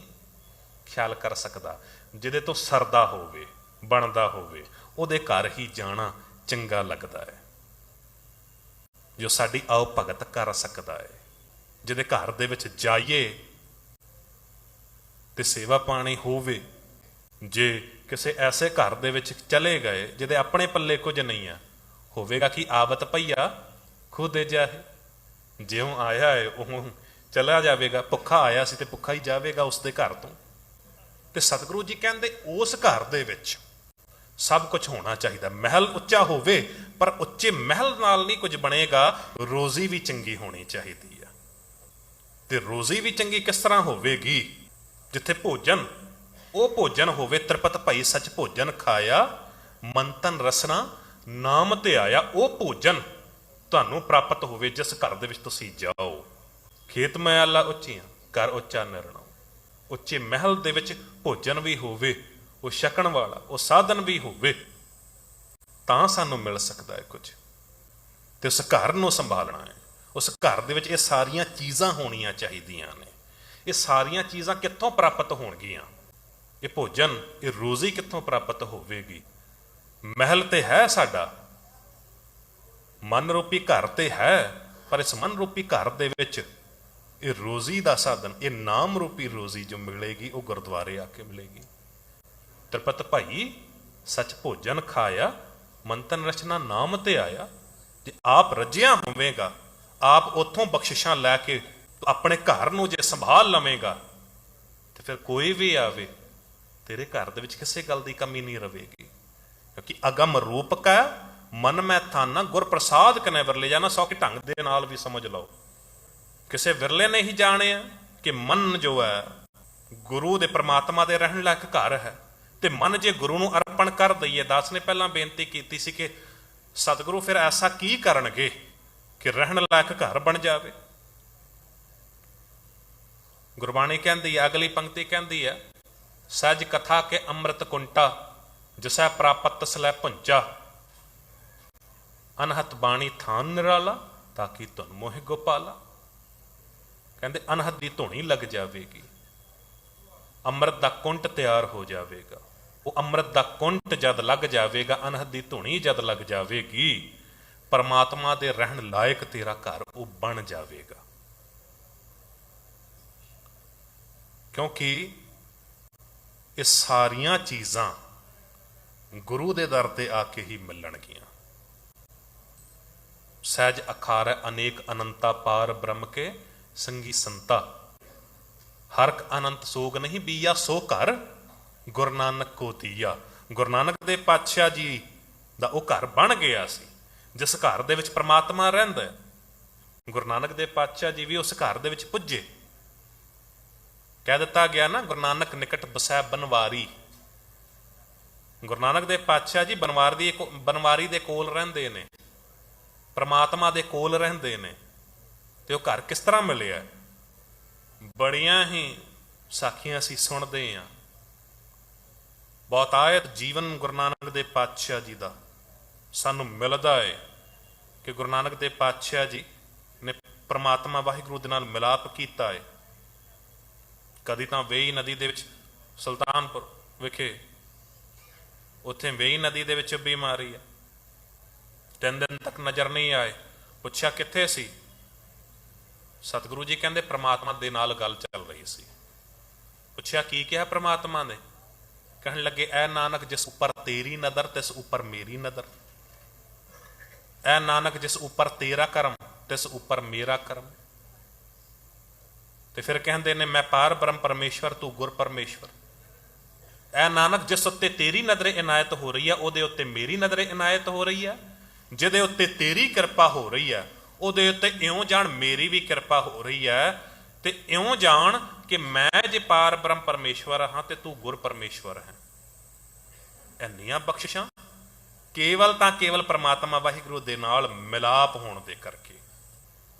Speaker 1: ਖਿਆਲ ਕਰ ਸਕਦਾ। ਜਿਹਦੇ ਤੋਂ ਸਰਦਾ ਹੋਵੇ, ਬਣਦਾ ਹੋਵੇ, ਉਹਦੇ ਘਰ ਹੀ ਜਾਣਾ ਚੰਗਾ ਲੱਗਦਾ ਹੈ। ਜੋ ਸਾਡੀ ਆਓ ਭਗਤ ਕਰ ਸਕਦਾ ਹੈ, ਜਿਹਦੇ ਘਰ ਦੇ ਵਿੱਚ ਜਾਈਏ ਤੇ ਸੇਵਾ ਪਾਣੀ ਹੋਵੇ। ਜੇ ਕਿਸੇ ਐਸੇ ਘਰ ਦੇ ਵਿੱਚ ਚਲੇ ਗਏ ਜਿਹਦੇ ਆਪਣੇ ਪੱਲੇ ਕੁਝ ਨਹੀਂ ਆ, ਹੋਵੇਗਾ ਕਿ ਆਵਤ ਪਈਆ ਖੁਦ ਜਾਏ। ਜਿਉਂ ਆਇਆ ਹੈ ਉਹ ਚਲਾ ਜਾਵੇਗਾ, ਭੁੱਖਾ ਆਇਆ ਸੀ ਤੇ ਭੁੱਖਾ ਹੀ ਜਾਵੇਗਾ ਉਸਦੇ ਘਰ ਤੋਂ। ਤੇ ਸਤਿਗੁਰੂ ਜੀ ਕਹਿੰਦੇ ਉਸ ਘਰ ਦੇ ਵਿੱਚ ਸਭ ਕੁਝ ਹੋਣਾ ਚਾਹੀਦਾ। ਮਹਿਲ ਉੱਚਾ ਹੋਵੇ, ਪਰ ਉੱਚੇ ਮਹਿਲ ਨਾਲ ਨਹੀਂ ਕੁਝ ਬਣੇਗਾ, ਰੋਜ਼ੀ ਵੀ ਚੰਗੀ ਹੋਣੀ ਚਾਹੀਦੀ ਆ। ਤੇ ਰੋਜ਼ੀ ਵੀ ਚੰਗੀ ਕਿਸ ਤਰ੍ਹਾਂ ਹੋਵੇਗੀ? ਜਿੱਥੇ ਭੋਜਨ, ਉਹ ਭੋਜਨ ਹੋਵੇ ਤ੍ਰਿਪਤ ਭਈ ਸੱਚ ਭੋਜਨ ਖਾਇਆ, ਮਨ ਤਨ ਰਸਨਾ ਨਾਮ ਤੇ ਆਇਆ। ਉਹ ਭੋਜਨ ਤੁਹਾਨੂੰ ਪ੍ਰਾਪਤ ਹੋਵੇ ਜਿਸ ਘਰ ਦੇ ਵਿੱਚ ਤੁਸੀਂ ਜਾਓ। ਖੇਤ ਮਿਆਲਾ ਉੱਚੀਆਂ, ਘਰ ਉੱਚਾ ਨਿਰਣੋ। ਉੱਚੇ ਮਹਿਲ ਦੇ ਵਿੱਚ ਭੋਜਨ ਵੀ ਹੋਵੇ, ਉਹ ਛਕਣ ਵਾਲਾ, ਉਹ ਸਾਧਨ ਵੀ ਹੋਵੇ, ਤਾਂ ਸਾਨੂੰ ਮਿਲ ਸਕਦਾ ਹੈ ਕੁਝ। ਤੇ ਉਸ ਘਰ ਨੂੰ ਸੰਭਾਲਣਾ ਹੈ। ਉਸ ਘਰ ਦੇ ਵਿੱਚ ਇਹ ਸਾਰੀਆਂ ਚੀਜ਼ਾਂ ਹੋਣੀਆਂ ਚਾਹੀਦੀਆਂ ਨੇ। ਇਹ ਸਾਰੀਆਂ ਚੀਜ਼ਾਂ ਕਿੱਥੋਂ ਪ੍ਰਾਪਤ ਹੋਣਗੀਆਂ? ਇਹ ਭੋਜਨ, ਇਹ ਰੋਜ਼ੀ ਕਿੱਥੋਂ ਪ੍ਰਾਪਤ ਹੋਵੇਗੀ? ਮਹਿਲ ਤੇ ਹੈ ਸਾਡਾ, ਮਨ ਰੂਪੀ ਘਰ ਤੇ ਹੈ, ਪਰ ਇਸ ਮਨ ਰੂਪੀ ਘਰ ਦੇ ਵਿੱਚ ਇਹ ਰੋਜ਼ੀ ਦਾ ਸਾਧਨ, ਇਹ ਨਾਮ ਰੂਪੀ ਰੋਜ਼ੀ ਜੋ ਮਿਲੇਗੀ, ਉਹ ਗੁਰਦੁਆਰੇ ਆ ਕੇ ਮਿਲੇਗੀ। ਤ੍ਰਿਪਤ ਭਾਈ ਸੱਚ ਭੋਜਨ ਖਾਇਆ, ਮਨ ਤਨ ਰਚਨਾ ਨਾਮ ਤੇ ਆਇਆ। ਜੇ ਆਪ ਰੱਜਿਆ ਹੋਵੇਗਾ, ਆਪ ਉੱਥੋਂ ਬਖਸ਼ਿਸ਼ਾਂ ਲੈ ਕੇ ਆਪਣੇ ਘਰ ਨੂੰ ਜੇ ਸੰਭਾਲ ਲਵੇਂਗਾ, ਤੇ ਫਿਰ ਕੋਈ ਵੀ ਆਵੇ, ਤੇਰੇ ਘਰ ਦੇ ਵਿੱਚ ਕਿਸੇ ਗੱਲ ਦੀ ਕਮੀ ਨਹੀਂ ਰਵੇਗੀ। ਕਿਉਂਕਿ ਅਗਮ ਰੂਪ ਕਾ ਮਨ ਮੈਂ ਥਾਨਾ, ਗੁਰ ਪ੍ਰਸਾਦ ਕਨੇ ਵਿਰਲੇ ਜਾਣਾ। ਸੌਖੇ ਢੰਗ ਦੇ ਨਾਲ ਵੀ ਸਮਝ ਲਓ, ਕਿਸੇ ਵਿਰਲੇ ਨੇ ਹੀ ਜਾਣਿਆ ਕਿ ਮਨ ਜੋ ਹੈ ਗੁਰੂ ਦੇ ਪ੍ਰਮਾਤਮਾ ਦੇ ਰਹਿਣ ਲਾਇਕ ਘਰ ਹੈ। ਤੇ ਮਨ ਜੇ ਗੁਰੂ ਨੂੰ ਅਰਪਣ ਕਰ ਦਈਏ, ਦਾਸ ਨੇ ਪਹਿਲਾਂ ਬੇਨਤੀ ਕੀਤੀ ਸੀ ਕਿ ਸਤਿਗੁਰੂ ਫਿਰ ਐਸਾ ਕੀ ਕਰਨਗੇ ਕਿ ਰਹਿਣ ਲਾਇਕ ਘਰ ਬਣ ਜਾਵੇ। ਗੁਰਬਾਣੀ ਕਹਿੰਦੀ ਹੈ, ਅਗਲੀ ਪੰਕਤੀ ਕਹਿੰਦੀ ਹੈ, ਸਹਿਜ ਕਥਾ ਕੇ ਅੰਮ੍ਰਿਤ ਕੁੰਟਾ, ਜਿਸੈ ਪ੍ਰਾਪਤ ਤਸਲੈ ਪੁੰਚਾ। ਅਨਹਤ ਬਾਣੀ ਥਾਨ ਨਿਰਾਲਾ, ਤਾਂ ਕਿ ਧੁਨ ਮੋਹਿ ਗੋਪਾਲਾ। ਕਹਿੰਦੇ ਅਨਹਤ ਦੀ ਧੁਨੀ ਲੱਗ ਜਾਵੇਗੀ, ਅੰਮ੍ਰਿਤ ਦਾ ਕੁੰਟ ਤਿਆਰ ਹੋ ਜਾਵੇਗਾ। ਉਹ ਅੰਮ੍ਰਿਤ ਦਾ ਕੁੰਟ ਜਦ ਲੱਗ ਜਾਵੇਗਾ, ਅਨਹਤ ਦੀ ਧੁਨੀ ਜਦ ਲੱਗ ਜਾਵੇਗੀ, ਪਰਮਾਤਮਾ ਦੇ ਰਹਿਣ ਲਾਇਕ ਤੇਰਾ ਘਰ ਉਹ ਬਣ ਜਾਵੇਗਾ। ਕਿਉਂਕਿ ਇਹ ਸਾਰੀਆਂ ਚੀਜ਼ਾਂ ਗੁਰੂ ਦੇ ਦਰ ਤੇ ਆ ਕੇ ਹੀ ਮਿਲਣਗੀਆਂ। ਸਹਿਜ ਅਖਾਰੈ ਅਨੇਕ ਅਨੰਤਾ ਪਾਰ ਬ੍ਰਹਮ ਕੇ ਸੰਗੀ ਸੰਤਾ। ਹਰਕ ਅਨੰਤ ਸੋਗ ਨਹੀਂ ਬੀਆ, ਸੋ ਘਰ ਗੁਰੂ ਨਾਨਕ ਕੋ ਦੀਆ। ਗੁਰੂ ਨਾਨਕ ਦੇ ਪਾਤਸ਼ਾਹ ਜੀ ਦਾ ਉਹ ਘਰ ਬਣ ਗਿਆ ਸੀ, ਜਿਸ ਘਰ ਦੇ ਵਿੱਚ ਪ੍ਰਮਾਤਮਾ ਰਹਿੰਦਾ। ਗੁਰੂ ਨਾਨਕ ਦੇ ਪਾਤਸ਼ਾਹ ਜੀ ਵੀ ਉਸ ਘਰ ਦੇ ਵਿੱਚ ਪੁੱਜੇ, ਕਹਿ ਦਿੱਤਾ ਗਿਆ ਨਾ, ਗੁਰੂ ਨਾਨਕ ਨਿਕਟ ਬਸੈ ਬਨਵਾਰੀ। ਗੁਰੂ ਨਾਨਕ ਦੇਵ ਪਾਤਸ਼ਾਹ ਜੀ ਬਨਵਾਰੀ ਦੇ ਕੋਲ ਰਹਿੰਦੇ ਨੇ, ਪ੍ਰਮਾਤਮਾ ਦੇ ਕੋਲ ਰਹਿੰਦੇ ਨੇ। ਤੇ ਉਹ ਘਰ ਕਿਸ ਤਰ੍ਹਾਂ ਮਿਲਿਆ? ਬੜੀਆਂ ਹੀ ਸਾਖੀਆਂ ਅਸੀਂ ਸੁਣਦੇ ਹਾਂ। ਬਹੁਤਾਇਤ ਜੀਵਨ ਗੁਰੂ ਨਾਨਕ ਦੇਵ ਪਾਤਸ਼ਾਹ ਜੀ ਦਾ ਸਾਨੂੰ ਮਿਲਦਾ ਹੈ ਕਿ ਗੁਰੂ ਨਾਨਕ ਦੇਵ ਪਾਤਸ਼ਾਹ ਜੀ ਨੇ ਪ੍ਰਮਾਤਮਾ ਵਾਹਿਗੁਰੂ ਦੇ ਨਾਲ ਮਿਲਾਪ ਕੀਤਾ ਹੈ। ਕਦੀ ਤਾਂ ਵੇਈ ਨਦੀ ਦੇ ਵਿੱਚ, ਸੁਲਤਾਨਪੁਰ ਵਿਖੇ, ਉੱਥੇ ਵੇਈ ਨਦੀ ਦੇ ਵਿੱਚ ਬਿਮਾਰੀ ਆ, 3 ਦਿਨ ਤੱਕ ਨਜ਼ਰ ਨਹੀਂ ਆਏ। ਪੁੱਛਿਆ ਕਿੱਥੇ ਸੀ? ਸਤਿਗੁਰੂ ਜੀ ਕਹਿੰਦੇ ਪ੍ਰਮਾਤਮਾ ਦੇ ਨਾਲ ਗੱਲ ਚੱਲ ਰਹੀ ਸੀ। ਪੁੱਛਿਆ ਕੀ ਕਿਹਾ ਪ੍ਰਮਾਤਮਾ ਨੇ? ਕਹਿਣ ਲੱਗੇ, ਐ ਨਾਨਕ ਜਿਸ ਉੱਪਰ ਤੇਰੀ ਨਜ਼ਰ ਤਿਸ ਉੱਪਰ ਮੇਰੀ ਨਜ਼ਰ, ਐ ਨਾਨਕ ਜਿਸ ਉੱਪਰ ਤੇਰਾ ਕਰਮ ਤਿਸ ਉੱਪਰ ਮੇਰਾ ਕਰਮ। ਤੇ ਫਿਰ ਕਹਿੰਦੇ ਨੇ, ਮੈਂ ਪਾਰ ਬ੍ਰਹਮ ਪਰਮੇਸ਼ਵਰ ਤੂੰ ਗੁਰ ਪਰਮੇਸ਼ਵਰ। ਐ ਨਾਨਕ ਜਿਸ ਉੱਤੇ ਤੇਰੀ ਨਜ਼ਰੇ ਇਨਾਇਤ ਹੋ ਰਹੀ ਆ ਉਹਦੇ ਉੱਤੇ ਮੇਰੀ ਨਜ਼ਰੇ ਇਨਾਇਤ ਹੋ ਰਹੀ ਆ। ਜਿਹਦੇ ਉੱਤੇ ਤੇਰੀ ਕਿਰਪਾ ਹੋ ਰਹੀ ਆ ਉਹਦੇ ਉੱਤੇ ਇਉਂ ਜਾਣ ਮੇਰੀ ਵੀ ਕਿਰਪਾ ਹੋ ਰਹੀ ਹੈ। ਤੇ ਇਉਂ ਜਾਣ ਕਿ ਮੈਂ ਜੇ ਪਾਰ ਬ੍ਰਹਮ ਪਰਮੇਸ਼ਵਰ ਹਾਂ ਤੇ ਤੂੰ ਗੁਰ ਪਰਮੇਸ਼ਵਰ ਹੈ। ਇੰਨੀਆਂ ਬਖਸ਼ਿਸ਼ਾਂ ਕੇਵਲ ਤਾਂ ਕੇਵਲ ਪ੍ਰਮਾਤਮਾ ਵਾਹਿਗੁਰੂ ਦੇ ਨਾਲ ਮਿਲਾਪ ਹੋਣ ਦੇ ਕਰਕੇ,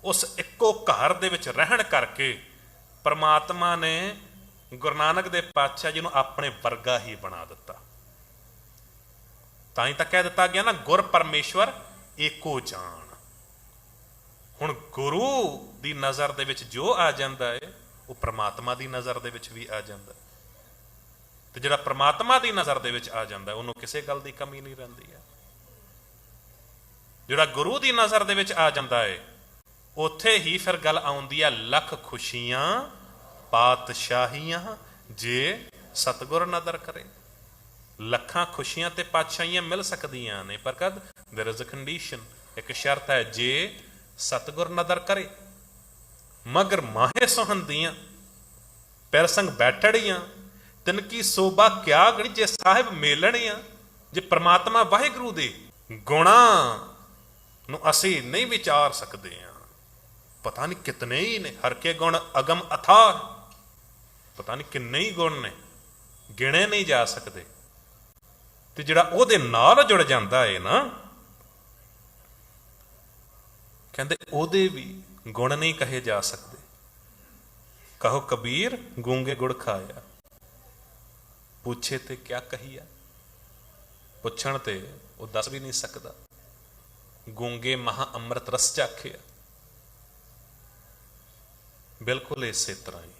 Speaker 1: ਉਸ ਇੱਕੋ ਘਰ ਦੇ ਵਿੱਚ ਰਹਿਣ ਕਰਕੇ ਪ੍ਰਮਾਤਮਾ ਨੇ ਗੁਰੂ ਨਾਨਕ ਦੇਵ ਪਾਤਸ਼ਾਹ ਜੀ ਨੂੰ ਆਪਣੇ ਵਰਗਾ ਹੀ ਬਣਾ ਦਿੱਤਾ। ਤਾਂ ਹੀ ਤਾਂ ਕਹਿ ਦਿੱਤਾ ਗਿਆ ਨਾ, ਗੁਰ ਪਰਮੇਸ਼ਵਰ ਏਕੋ ਜਾਣ। ਹੁਣ ਗੁਰੂ ਦੀ ਨਜ਼ਰ ਦੇ ਵਿੱਚ ਜੋ ਆ ਜਾਂਦਾ ਹੈ ਉਹ ਪ੍ਰਮਾਤਮਾ ਦੀ ਨਜ਼ਰ ਦੇ ਵਿੱਚ ਵੀ ਆ ਜਾਂਦਾ, ਤੇ ਜਿਹੜਾ ਪ੍ਰਮਾਤਮਾ ਦੀ ਨਜ਼ਰ ਦੇ ਵਿੱਚ ਆ ਜਾਂਦਾ ਉਹਨੂੰ ਕਿਸੇ ਗੱਲ ਦੀ ਕਮੀ ਨਹੀਂ ਰਹਿੰਦੀ ਹੈ। ਜਿਹੜਾ ਗੁਰੂ ਦੀ ਨਜ਼ਰ ਦੇ ਵਿੱਚ ਆ ਜਾਂਦਾ ਹੈ ਉੱਥੇ ਹੀ ਫਿਰ ਗੱਲ ਆਉਂਦੀ ਹੈ, ਲੱਖ ਖੁਸ਼ੀਆਂ ਪਾਤਸ਼ਾਹੀਆਂ ਜੇ ਸਤਿਗੁਰ ਨਦਰ ਕਰੇ। ਲੱਖਾਂ ਖੁਸ਼ੀਆਂ ਤੇ ਪਾਤਸ਼ਾਹੀਆਂ ਮਿਲ ਸਕਦੀਆਂ ਨੇ, ਪਰ ਕਦ? there is a condition, ਇੱਕ ਸ਼ਰਤ ਹੈ, ਜੇ ਸਤਿਗੁਰ ਨਦਰ ਕਰੇ। ਮਗਰ ਮਾਹੇ ਸੁਹੰਦੀਆਂ ਪੈਰ ਸੰਗ ਬੈਠੜੀਆਂ ਤਿਨ ਕੀ ਸੋਭਾ ਕਿਆ ਗਣੀ, ਜੇ ਸਾਹਿਬ ਮੇਲਣੀਆਂ। ਜੇ ਪ੍ਰਮਾਤਮਾ ਵਾਹਿਗੁਰੂ ਦੇ ਗੁਣਾਂ ਨੂੰ ਅਸੀਂ ਨਹੀਂ ਵਿਚਾਰ ਸਕਦੇ ਹਾਂ, ਪਤਾ ਨਹੀਂ ਕਿਤਨੇ ਹੀ ਨੇ, ਹਰ ਕੇ ਗੁਣ ਅਗਮ ਅਥਾਹ, ਪਤਾ ਨਹੀਂ ਕਿੰਨੇ ਹੀ ਗੁਣ ਨੇ, ਗਿਣੇ ਨਹੀਂ ਜਾ ਸਕਦੇ। ਤੇ ਜਿਹੜਾ ਉਹਦੇ ਨਾਲ ਜੁੜ ਜਾਂਦਾ ਹੈ ਨਾ, ਕਹਿੰਦੇ ਉਹਦੇ ਵੀ ਗੁਣ ਨਹੀਂ ਕਹੇ ਜਾ ਸਕਦੇ। ਕਹੋ ਕਬੀਰ ਗੂੰਗੇ ਗੁੜ ਖਾਇਆ, ਪੁੱਛੇ ਤੇ ਕਿਆ ਕਹੀਆ। ਪੁੱਛਣ ਤੇ ਉਹ ਦੱਸ ਵੀ ਨਹੀਂ ਸਕਦਾ। ਗੂੰਗੇ ਮਹਾ ਅੰਮ੍ਰਿਤ ਰਸ ਚਾਖਿਆ। ਬਿਲਕੁਲ ਇਸੇ ਤਰ੍ਹਾਂ ਹੀ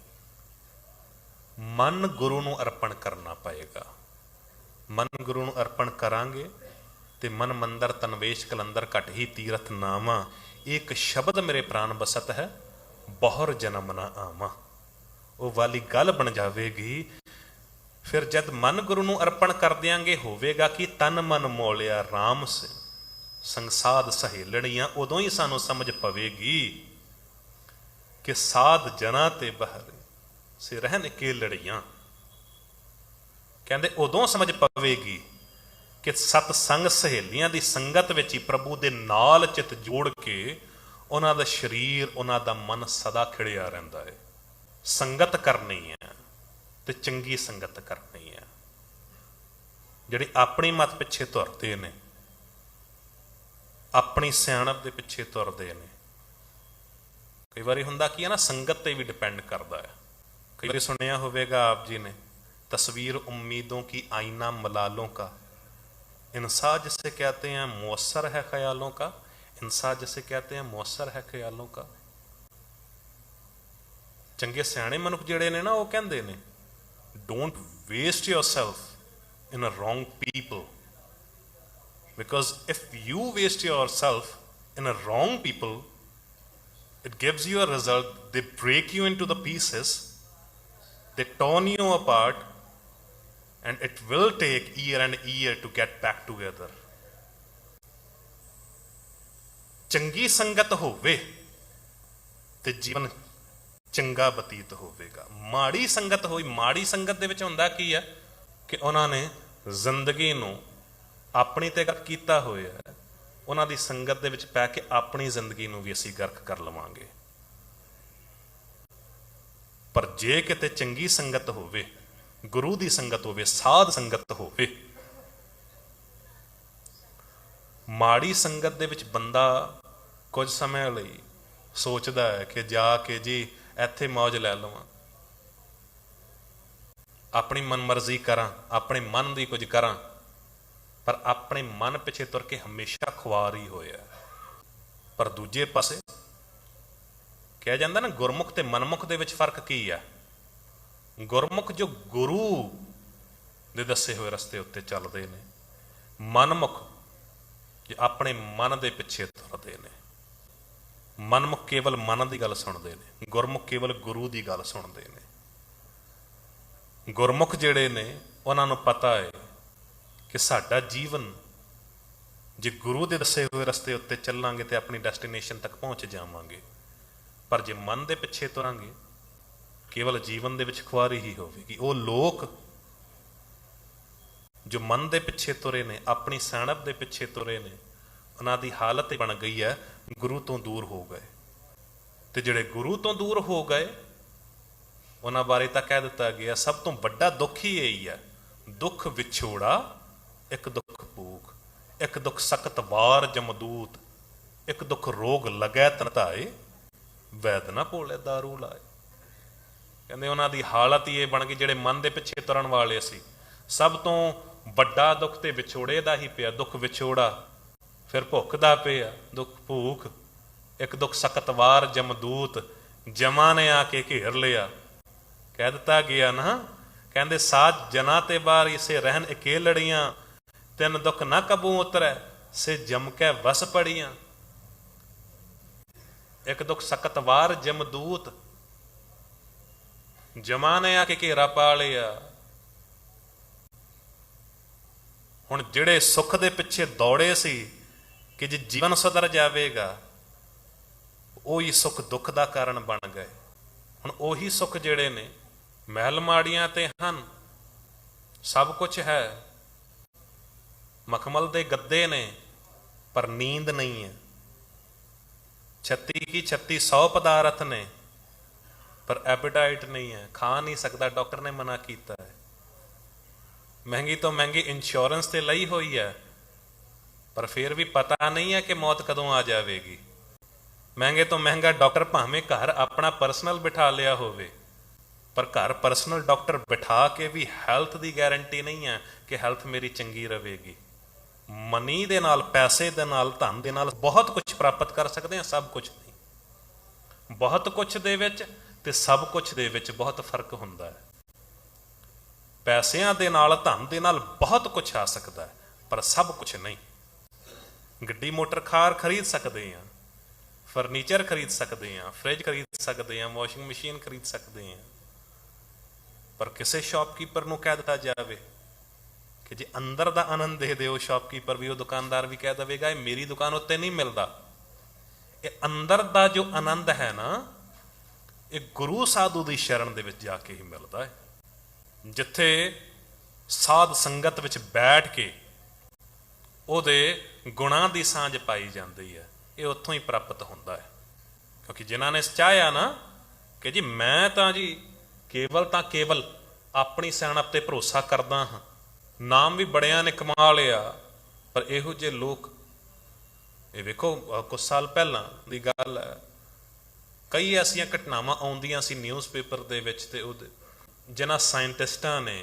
Speaker 1: ਮਨ ਗੁਰੂ ਨੂੰ ਅਰਪਣ ਕਰਨਾ ਪਏਗਾ। ਮਨ ਗੁਰੂ ਨੂੰ ਅਰਪਣ ਕਰਾਂਗੇ ਤੇ ਮਨ ਮੰਦਰ ਤਨਵੇਸ਼ ਕਲੰਦਰ ਘਟ ਹੀ ਤੀਰਥ ਨਾਮਾ, ਇੱਕ ਸ਼ਬਦ ਮੇਰੇ ਪ੍ਰਾਨ ਬਸਤ ਹੈ ਬਹੁਰ ਜਨਮ ਨਾ ਆਵਾਂ। ਉਹ ਵਾਲੀ ਗੱਲ ਬਣ ਜਾਵੇਗੀ। ਫਿਰ ਜਦ ਮਨ ਗੁਰੂ ਨੂੰ ਅਰਪਣ ਕਰ ਦਿਆਂਗੇ ਹੋਵੇਗਾ ਕਿ ਤਨ ਮਨ ਮੋਲਿਆ ਰਾਮ ਸੇ ਸੰਸਾਦ ਸਹੇਲੜੀਆਂ। ਉਦੋਂ ਹੀ ਸਾਨੂੰ ਸਮਝ ਪਵੇਗੀ ਕਿ ਸਾਧ ਜਨਾ ਤੇ ਬਹਰ ਸੇ ਰਹਿਣ ਕੇ ਲੜੀਆਂ। ਕਹਿੰਦੇ ਉਦੋਂ ਸਮਝ ਪਵੇਗੀ ਕਿ ਸਤ ਸੰਗ ਸਹੇਲੀਆਂ ਦੀ ਸੰਗਤ ਵਿੱਚ ਹੀ ਪ੍ਰਭੂ ਦੇ ਨਾਲ ਚਿੱਤ ਜੋੜ ਕੇ ਉਹਨਾਂ ਦਾ ਸਰੀਰ, ਉਹਨਾਂ ਦਾ ਮਨ ਸਦਾ ਖਿੜਿਆ ਰਹਿੰਦਾ ਹੈ। ਸੰਗਤ ਕਰਨੀ ਹੈ ਤੇ ਚੰਗੀ ਸੰਗਤ ਕਰਨੀ ਹੈ। ਜਿਹੜੇ ਆਪਣੀ ਮਤ ਪਿੱਛੇ ਤੁਰਦੇ ਨੇ, ਆਪਣੀ ਸਿਆਣਪ ਦੇ ਪਿੱਛੇ ਤੁਰਦੇ ਨੇ, ਕਈ ਵਾਰੀ ਹੁੰਦਾ ਕੀ ਹੈ ਨਾ, ਸੰਗਤ ਤੇ ਵੀ ਡਿਪੈਂਡ ਕਰਦਾ ਹੈ। ਕਈ ਵਾਰੀ ਸੁਣਿਆ ਹੋਵੇਗਾ ਆਪ ਜੀ ਨੇ, तस्वीर उम्मीदों की आईना मलालों का, इंसान जिसे कहते हैं मौसर है ख्यालों का, इंसान जिसे कहते हैं मौसर है ख्यालों का। चंगे सियाणे मनुख जिहड़े ने ना, वो कहंदे ने, don't waste yourself in a wrong people, because if you waste yourself in a wrong people, it gives you a result. They break you into the pieces, they torn you apart, and it will take year and year to get back together. ਚੰਗੀ ਸੰਗਤ ਹੋਵੇ ਤੇ ਜੀਵਨ ਚੰਗਾ ਬਤੀਤ ਹੋਵੇਗਾ। ਮਾੜੀ ਸੰਗਤ ਹੋਈ, ਮਾੜੀ ਸੰਗਤ ਦੇ ਵਿੱਚ ਹੁੰਦਾ ਕੀ ਹੈ ਕਿ ਉਹਨਾਂ ਨੇ ਜ਼ਿੰਦਗੀ ਨੂੰ ਆਪਣੀ ਤੇ ਗਰਕ ਕੀਤਾ ਹੋਇਆ ਹੈ। ਉਹਨਾਂ ਦੀ ਸੰਗਤ ਦੇ ਵਿੱਚ ਪੈ ਕੇ ਆਪਣੀ ਜ਼ਿੰਦਗੀ ਨੂੰ ਵੀ ਅਸੀਂ ਗਰਕ ਕਰ ਲਵਾਂਗੇ। पर जे किते चंगी संगत होवे, गुरु दी संगत होवे, साध संगत होवे, माड़ी संगत दे विच बंदा कुछ समय लई सोचदा है कि जाके जी इत्थे मौज लै लवां, अपनी मन मर्जी करां, अपने मन दी कुछ करां, पर अपने मन पिछे तुर के हमेशा खुआर ही होया। पर दूजे पासे कहा जाता ना गुरमुख ते मनमुख दे विच फर्क की है। गुरमुख जो गुरु दे दसे हुए रस्ते उत्ते चलते हैं, मनमुख जो अपने मन दे पिछे तुरते हैं। मनमुख केवल मन की गल सुनते हैं, गुरमुख केवल गुरु की गल सुनते हैं। गुरमुख जिहड़े ने उन्होंने पता है कि साडा जीवन जे गुरु दे दसे हुए रस्ते उत्ते चलांगे तो अपनी डेस्टिनेशन तक पहुँच जावांगे, पर जे मन दे पिछे तुरांगे केवल जीवन दे विच खुआरी ही होवेगी। वो लोग जो मन दे पिछे तुरे ने, अपनी सैनप दे पिछे तुरे ने, उन्हां दी हालत बन गई है गुरु तो दूर हो गए। ते जिहड़े गुरु तो दूर हो गए उन्हां बारे तां कह दिता गया सब तो वड्डा दुख ही यही है, दुख विछोड़ा एक दुख भूख, एक दुख सख्त वार जमदूत, एक दुख रोग लगै तनताए, वैद ना भोले दारू लाए। कहते उन्हां दी हालत ये बन गई, जिहड़े मन दे पिछे तुरन वाले सी, सब तो वड्डा दुख ते विछोड़े दा ही पिया, दुख विछोड़ा, फिर भुख दा पिया, दुख भूख, एक दुख सख्त वार जमदूत, जमा ने आके घेर लिया। कह दिता गया ना, कहते साज जना ते बार इसे रहन अकेलड़ियां, तिन दुख ना कबू उतरै से जम के वस पड़ियां। एक दुख सख्त वार जमदूत, जमा ने आके घेरा पा लिया। हुण जिहड़े सुख दे पिछे दौड़े सी कि जे जीवन सुधर जाएगा, ਉਹੀ सुख दुख का कारण बन गए। हुण ਉਹੀ सुख जिहड़े ने महल माड़ियां ते हन, सब कुछ है, मखमल दे गद्दे ने, पर नींद नहीं है। 36 की 3600 पदार्थ ने, पर एपेटाइट नहीं है, खा नहीं सकता, डॉक्टर ने मना किया है। महंगी तो महंगी इंश्योरेंस ते लई हुई है, पर फिर भी पता नहीं है कि मौत कदों आ जाएगी। महंगे तो महंगा डॉक्टर भावें घर अपना पर्सनल बिठा लिया होवे, पर घर पर्सनल डॉक्टर बिठा के भी हैल्थ की गारंटी नहीं है कि हैल्थ मेरी चंगी रहेगी। मनी दे नाल, पैसे दे नाल, धन दे नाल बहुत कुछ प्राप्त कर सकते हैं, सब कुछ नहीं। बहुत कुछ दे विच ते सब कुछ दे विच बहुत फर्क हुंदा है। पैसिਆਂ दे नाल, धन दे नाल बहुत कुछ आ सकता है, पर सब कुछ नहीं। गड्डी मोटर कार खरीद सकते हैं, फर्नीचर खरीद सकते हैं, फ्रिज खरीद सकते हैं, वॉशिंग मशीन खरीद सकते हैं, पर किसी शॉपकीपर को कह दिता जाए कि जे अंदर का आनंद दे दो, शॉपकीपर भी, वो दुकानदार भी कह देगा ये मेरी दुकान उत्ते नहीं मिलता। ये अंदर का जो आनंद है ना, ये गुरु साधु की शरण दे विच जाके ही मिलता है, जिथे साध संगत विच बैठ के ਉਹਦੇ गुणां ਦੀ सांझ पाई जाती है। ये उत्थों ही प्राप्त होता है, क्योंकि जिन्होंने चाहया ना कि जी मैं तो जी केवल अपनी सियाणप ते भरोसा करदा हाँ, नाम भी बड़िया ने कमा लिया, पर इहो जे लोग, ये वेखो कुछ साल पहला दी गल है, कई ऐसियां घटनावां आउंदियां सी न्यूज़पेपर दे विच, ते उहदे जिन्हां साइंटिस्टां ने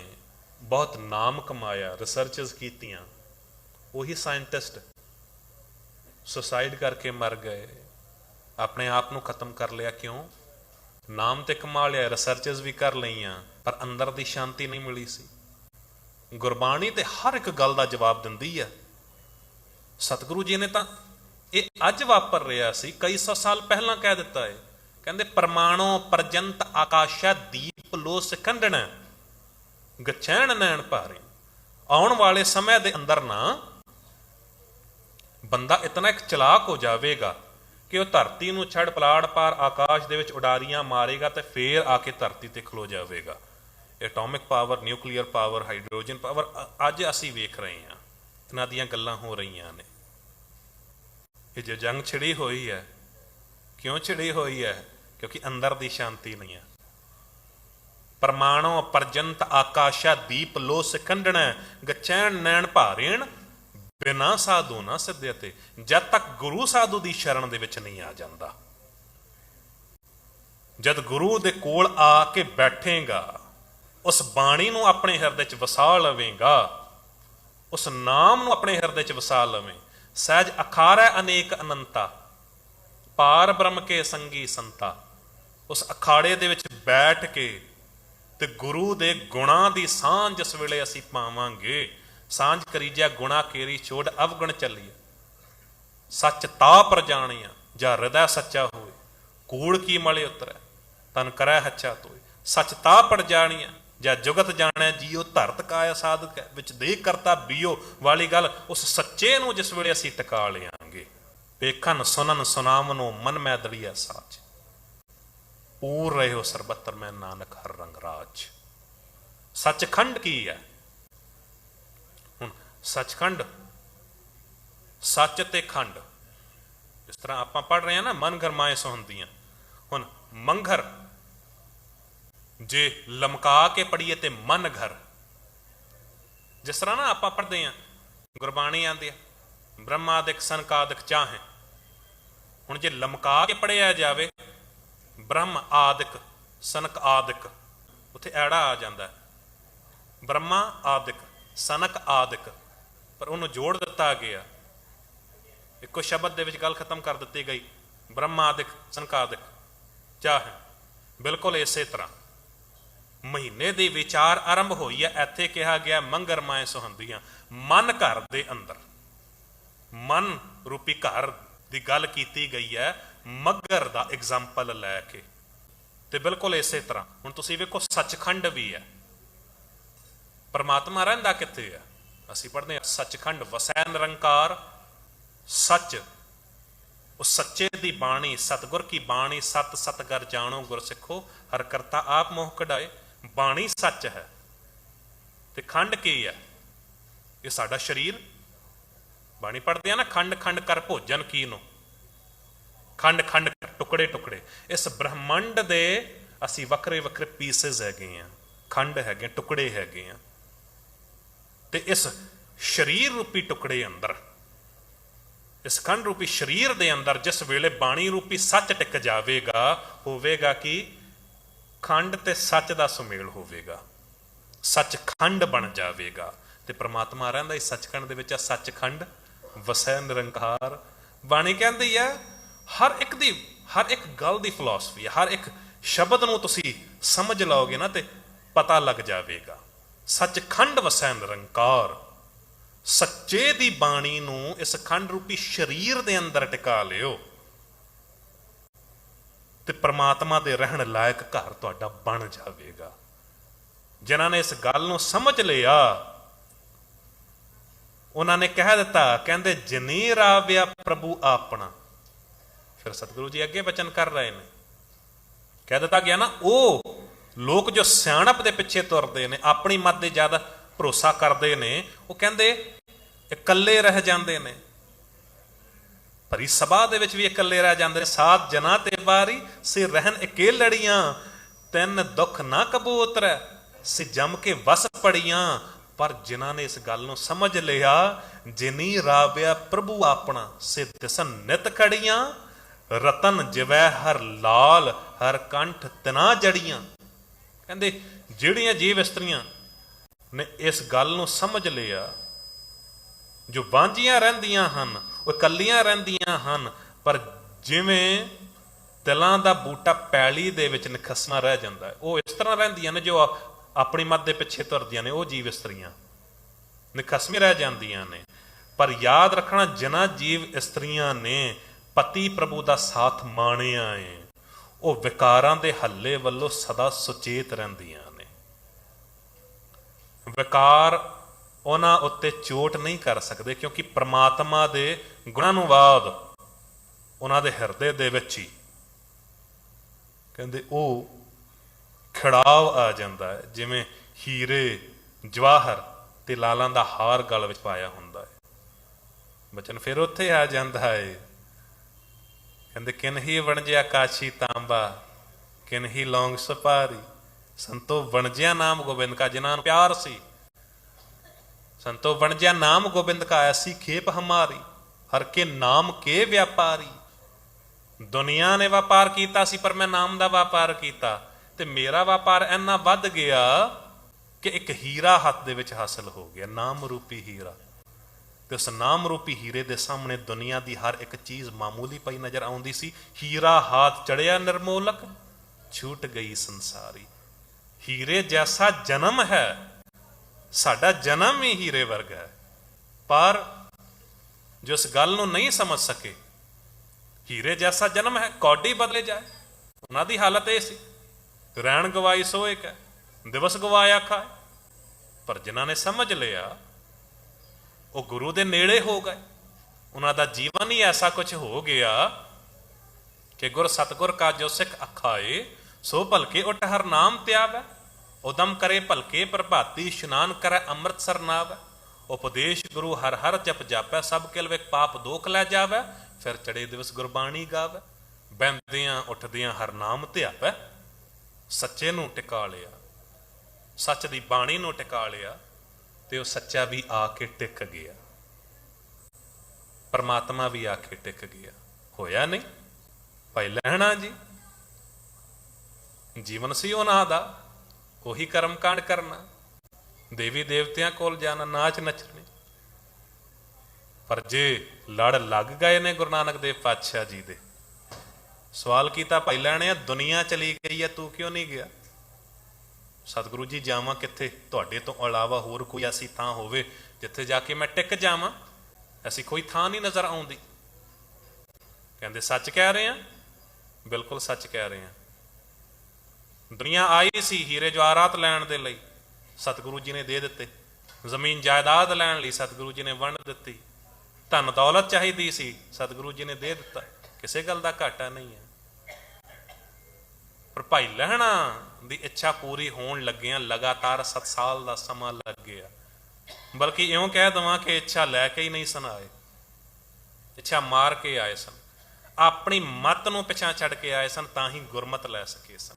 Speaker 1: बहुत नाम कमाया, रिसर्चज कीतियां, वही साइंटिस्ट सुसाइड करके मर गए, अपने आप को खत्म कर लिया। क्यों? नाम तो कमा लिया, रिसर्चज भी कर लईयां, पर अंदर की शांति नहीं मिली सी। गुरबाणी तो हर एक गल का जवाब दिंदी है। सतगुरु जी ने तो ये अज वापर रहा सी, कई सौ साल पहला कह दिता है, कहते परमाणु प्रजंत आकाशा दीप लो सिकंडण गछैण नैण भारे। आने वाले समय के अंदर ना बंदा इतना एक चलाक हो जाएगा कि वह धरती नूं छड़ पलाड़ पार आकाश दे विच उडारियां मारेगा, तो फिर आके धरती ते खलो जाएगा। Atomic power, nuclear power, hydrogen power, अज असी वेख रहे हैं, इन्हां दीयां गल्लां हो रही ने। ये जो जंग छिड़ी हुई है, क्यों छिड़ी हुई है? क्योंकि अंदर की शांति नहीं है। प्रमाणों पर्यंत आकाशा दीप लो सिकंडण गचैन नैन भारेण बिना साधु ना सिद्ध्यते। जद तक गुरु साधु की शरण दे विच नहीं आ जाता, जद गुरु दे कोल आके बैठेगा, उस बाणी नूं अपने हिरदे च वसा लवेगा, उस नाम नूं अपने हिरदे च वसा लवें। सहज अखारै अनेक अनंता पार ब्रह्म के संगी संता। उस अखाड़े दे विच बैठ के ते गुरु दे गुणां दी सांझ जिस वेले असीं पावांगे, सांझ करीजा गुणा केरी छोड़ अवगुण चलिए। सच ता पर जानिया जा हृदय सच्चा होए, कूड़ की मले उतरै तन करै हच्चा तोए। सच ता पर जानिया जा जुगत जाने जियो धरत काया साधक है, विच देह करता बीओ वाली गल उस सच्चे नूं जिस वेले असीं टका लियांगे। वेखन सुनन सुनावनो मन मै दड़िया साच, पूर रहे हो सरबत्तर में नानक हर रंग राज। सचखंड की है हुण, सचखंड सच ते खंड, इस तरह आप पढ़ रहे हैं ना, मन घर माए सुहंदियां। हुण मंघर जे लमका के पढ़िए ते मन घर, जिस तरह ना आप पढ़ते हैं गुरबाणी आती है ब्रह्मादिक सनकादिक चाहे। हुण जे लमका के पढ़िया जाए ब्रह्म आदिक सनक आदिक, उत्थे ऐड़ा आ जाता है ब्रह्मा आदिक सनक आदिक, पर उन्होंने जोड़ दिता गया, एको शब्द दे विच गल खत्म कर दी गई, ब्रह्मा आदिक सनक आदिक चाहे। बिल्कुल इसे तरह महीने की विचार आरंभ होई है, इत्थे कहा गया मंगर माए सुहंदियां। मन घर दे अंदर, मन रूपी घर की गल की गई है मगर दा एग्जाम्पल लैके। ते बिल्कुल इसे तरह हुण तुसीं वेखो सचखंड भी है, परमात्मा रहिंदा कित्थे है? असीं पढ़दे हां सचखंड वसै निरंकार सच। उस सच्चे दी बाणी सतगुर की बाणी, सत सतगर जानो गुर सिखो हर करता आप मोह कढाए। बाणी सच है ते खंड की है? ये साडा शरीर। बाणी पढ़ते हैं ना, खंड खंड कर भोजन कीनो, खंड खंड कर टुकड़े टुकड़े। इस ब्रह्मंड दे असी वक्रे वक्रे पीसेस हैगे हैं, खंड हैगे, टुकड़े हैगे हैं। ते इस शरीर रूपी टुकड़े अंदर, इस खंड रूपी शरीर दे अंदर जिस वेले बाणी रूपी सच टिक जाएगा, होवेगा कि खंड ते सच दा सुमेल होवेगा, सच खंड बन जाएगा। ते परमात्मा रहिंदा इस सचखंड दे विच। सचखंड वसै निरंकार। बाणी कहंदी है हर एक गल दी फिलॉसफी है, हर एक शब्द नूं तुसीं समझ लओगे ना ते पता लग जाएगा। सचखंड वसै निरंकार। सच्चे दी बाणी नूं इस खंड रूपी शरीर दे अंदर टिका लियो ते परमात्मा दे रहण लायक घर तुहाडा बन जाएगा। जिन्हां ने इस गल नूं समझ लिया, उन्होंने कह दिता, कहते जिनी राव्या प्रभु अपना। फिर सतगुरु जी अगे वचन कर रहे हैं, कह दिता गया ना, वो लोग जो सियाणप दे पिछे तुरते हैं, अपनी मत दे ज्यादा भरोसा करते हैं, वो कहते इकल्ले रह जाते हैं। भरी सभा दे विच भी इकल्ले रह जाते हैं। सात जना ते बारी से रहन अकेलड़ियां, तिन दुख ना कबूतरै से जम के वस पड़ियां। पर जिन्हां ने इस गल नूं समझ लिया, जिनी राव्या प्रभु अपना से दिसन नित खड़ियां। रतन जिवै हर लाल हर कंठ तना जड़ियां। कहंदे जिहड़ियां जीव इस्त्रियां ने इस गल नूं समझ लिया, जो बांझियां रहिंदियां हन, वो इकल्लियां रहिंदियां हन, पर जिवें तिलां दा बूटा पैली दे विच निखसमा रह जांदा है, वो इस तरह रहिंदियां ने जो अपनी मत के पिछे तुरदियां ने, वो जीव इस्त्रियां निखसमी रह जांदियां ने। पर याद रखना, जिन्हां जीव इस्त्रियां ने पति प्रभु का साथ माणिया है, वो विकारां दे हल्ले वल्लों सदा सुचेत रहिंदियां ने। विकार उन्हां उत्ते चोट नहीं कर सकते, क्योंकि परमात्मा दे गुणानुवाद उन्हां दे हिरदे दे विच ही कहंदे ओ खिड़ाव आ जाता है, जिमें हीरे जवाहर ते लालां दा हार गल विच पाया हुंदा है। बचन फिर उत्थे आ जाता है, कहंदे किन ही वणजिया काशी तांबा, किन ही लौंग सुपारी, ਸੰਤੋ ਵਣਜਿਆ ਨਾਮ ਗੋਬਿੰਦ ਕਾ, ਜਿਨ੍ਹਾਂ ਨੂੰ ਪਿਆਰ ਸੀ। ਸੰਤੋ ਵਣਜਿਆ ਨਾਮ ਗੋਬਿੰਦ ਕਾ, ਐਸੀ ਖੇਪ ਹਮਾਰੀ, ਹਰ ਕੇ ਨਾਮ ਕੇ ਵਿਆਪਾਰੀ। ਦੁਨੀਆ ਨੇ ਵਪਾਰ ਕੀਤਾ ਸੀ, ਪਰ ਮੈਂ ਨਾਮ ਦਾ ਵਪਾਰ ਕੀਤਾ, ਤੇ ਮੇਰਾ ਵਪਾਰ ਇੰਨਾ ਵੱਧ ਗਿਆ ਕਿ ਇੱਕ ਹੀਰਾ ਹੱਥ ਦੇ ਵਿੱਚ ਹਾਸਲ ਹੋ ਗਿਆ, ਨਾਮ ਰੂਪੀ ਹੀਰਾ। ਤੇ ਉਸ ਨਾਮ ਰੂਪੀ ਹੀਰੇ ਦੇ ਸਾਹਮਣੇ ਦੁਨੀਆ ਦੀ ਹਰ ਇੱਕ ਚੀਜ਼ ਮਾਮੂਲੀ ਪਈ ਨਜ਼ਰ ਆਉਂਦੀ ਸੀ। ਹੀਰਾ ਹਾਥ ਚੜਿਆ ਨਿਰਮੋਲਕ, ਛੂਟ ਗਈ ਸੰਸਾਰੀ। ਹੀਰੇ ਜੈਸਾ ਜਨਮ ਹੈ, ਸਾਡਾ ਜਨਮ ਹੀ ਹੀਰੇ ਵਰਗਾ ਹੈ। ਪਰ ਜੋ ਇਸ ਗੱਲ ਨੂੰ ਨਹੀਂ ਸਮਝ ਸਕੇ, ਹੀਰੇ ਜੈਸਾ ਜਨਮ ਹੈ, ਕੌਡੀ ਬਦਲੇ ਜਾਏ। ਉਹਨਾਂ ਦੀ ਹਾਲਤ ਇਹ ਸੀ, ਰੈਣ ਗਵਾਈ ਸੋ ਇੱਕ ਹੈ, ਦਿਵਸ ਗਵਾਇਆ ਖਾਏ। ਪਰ ਜਿਨ੍ਹਾਂ ਨੇ ਸਮਝ ਲਿਆ, ਉਹ ਗੁਰੂ ਦੇ ਨੇੜੇ ਹੋ ਗਏ। ਉਹਨਾਂ ਦਾ ਜੀਵਨ ਹੀ ਐਸਾ ਕੁਝ ਹੋ ਗਿਆ ਕਿ ਗੁਰ ਸਤਗੁਰ ਕਾ ਜੋ ਸਿੱਖ ਅਖਾਏ, ਸੋ ਭਲਕੇ ਉਠ ਹਰ ਨਾਮ ਧਿਆਵੈ। ਉਦਮ ਕਰੇ ਭਲਕੇ ਪ੍ਰਭਾਤੀ, ਇਸ਼ਨਾਨ ਕਰੇ ਅੰਮ੍ਰਿਤਸਰ ਨਾਵੈ। ਉਪਦੇਸ਼ ਗੁਰੂ ਹਰ ਹਰ ਜਪ ਜਾਪੈ, ਸਭ ਕਿਲ ਵਿਕ ਪਾਪ ਦੋਖ ਲੈ ਜਾਵੈ। ਫਿਰ ਚੜੇ ਦਿਵਸ ਗੁਰਬਾਣੀ ਗਾਵੈ, ਬਹਿੰਦਿਆਂ ਉੱਠਦਿਆਂ ਹਰ ਨਾਮ ਧਿਆਵੈ। ਸੱਚੇ ਨੂੰ ਟਿਕਾ ਲਿਆ, ਸੱਚ ਦੀ ਬਾਣੀ ਨੂੰ ਟਿਕਾ ਲਿਆ, ਤੇ ਉਹ ਸੱਚਾ ਵੀ ਆ ਕੇ ਟਿਕ ਗਿਆ, ਪਰਮਾਤਮਾ ਵੀ ਆ ਕੇ ਟਿਕ ਗਿਆ। ਹੋਇਆ ਨਹੀਂ? ਭਾਈ ਲਹਿਣਾ ਜੀ ਜੀਵਨ ਸੀ ਉਹਨਾਂ ਦਾ, ਉਹੀ ਕਰਮ ਕਾਂਡ ਕਰਨਾ, ਦੇਵੀ ਦੇਵਤਿਆਂ ਕੋਲ ਜਾਣਾ, ਨਾਚ ਨੱਚਣੇ। ਪਰ ਜੇ ਲੜ ਲੱਗ ਗਏ ਨੇ ਗੁਰੂ ਨਾਨਕ ਦੇਵ ਪਾਤਸ਼ਾਹ ਜੀ ਦੇ, ਸਵਾਲ ਕੀਤਾ ਭਾਈ ਲਹਿਣਿਆ, ਦੁਨੀਆ ਚਲੀ ਗਈ ਹੈ, ਤੂੰ ਕਿਉਂ ਨਹੀਂ ਗਿਆ? ਸਤਿਗੁਰੂ ਜੀ ਜਾਵਾਂ ਕਿੱਥੇ? ਤੁਹਾਡੇ ਤੋਂ ਇਲਾਵਾ ਹੋਰ ਕੋਈ ਐਸੀ ਥਾਂ ਹੋਵੇ ਜਿੱਥੇ ਜਾ ਕੇ ਮੈਂ ਟਿਕ ਜਾਵਾਂ? ਐਸੀ ਕੋਈ ਥਾਂ ਨਹੀਂ ਨਜ਼ਰ ਆਉਂਦੀ। ਕਹਿੰਦੇ ਸੱਚ ਕਹਿ ਰਹੇ ਆ, ਬਿਲਕੁਲ ਸੱਚ ਕਹਿ ਰਹੇ ਆ। ਦੁਨੀਆ ਆਈ ਸੀ ਹੀਰੇ ਜਵਾਹਰਾਤ ਲੈਣ ਦੇ ਲਈ, ਸਤਿਗੁਰੂ ਜੀ ਨੇ ਦੇ ਦਿੱਤੇ। ਜ਼ਮੀਨ ਜਾਇਦਾਦ ਲੈਣ ਲਈ ਸਤਿਗੁਰੂ ਜੀ ਨੇ ਵੰਡ ਦਿੱਤੀ। ਧਨ ਦੌਲਤ ਚਾਹੀਦੀ ਸੀ, ਸਤਿਗੁਰੂ ਜੀ ਨੇ ਦੇ ਦਿੱਤਾ। ਕਿਸੇ ਗੱਲ ਦਾ ਘਾਟਾ ਨਹੀਂ ਹੈ। ਪਰ ਭਾਈ ਲਹਿਣਾ ਦੀ ਇੱਛਾ ਪੂਰੀ ਹੋਣ ਲੱਗਿਆਂ ਲਗਾਤਾਰ 7 ਸਾਲ ਦਾ ਸਮਾਂ ਲੱਗ ਗਿਆ। ਬਲਕਿ ਇਉਂ ਕਹਿ ਦੇਵਾਂ ਕਿ ਇੱਛਾ ਲੈ ਕੇ ਹੀ ਨਹੀਂ ਸਨ ਆਏ, ਇੱਛਾ ਮਾਰ ਕੇ ਆਏ ਸਨ। ਆਪਣੀ ਮੱਤ ਨੂੰ ਪਿਛਾਂ ਛੱਡ ਕੇ ਆਏ ਸਨ, ਤਾਂ ਹੀ ਗੁਰਮਤ ਲੈ ਸਕੇ ਸਨ।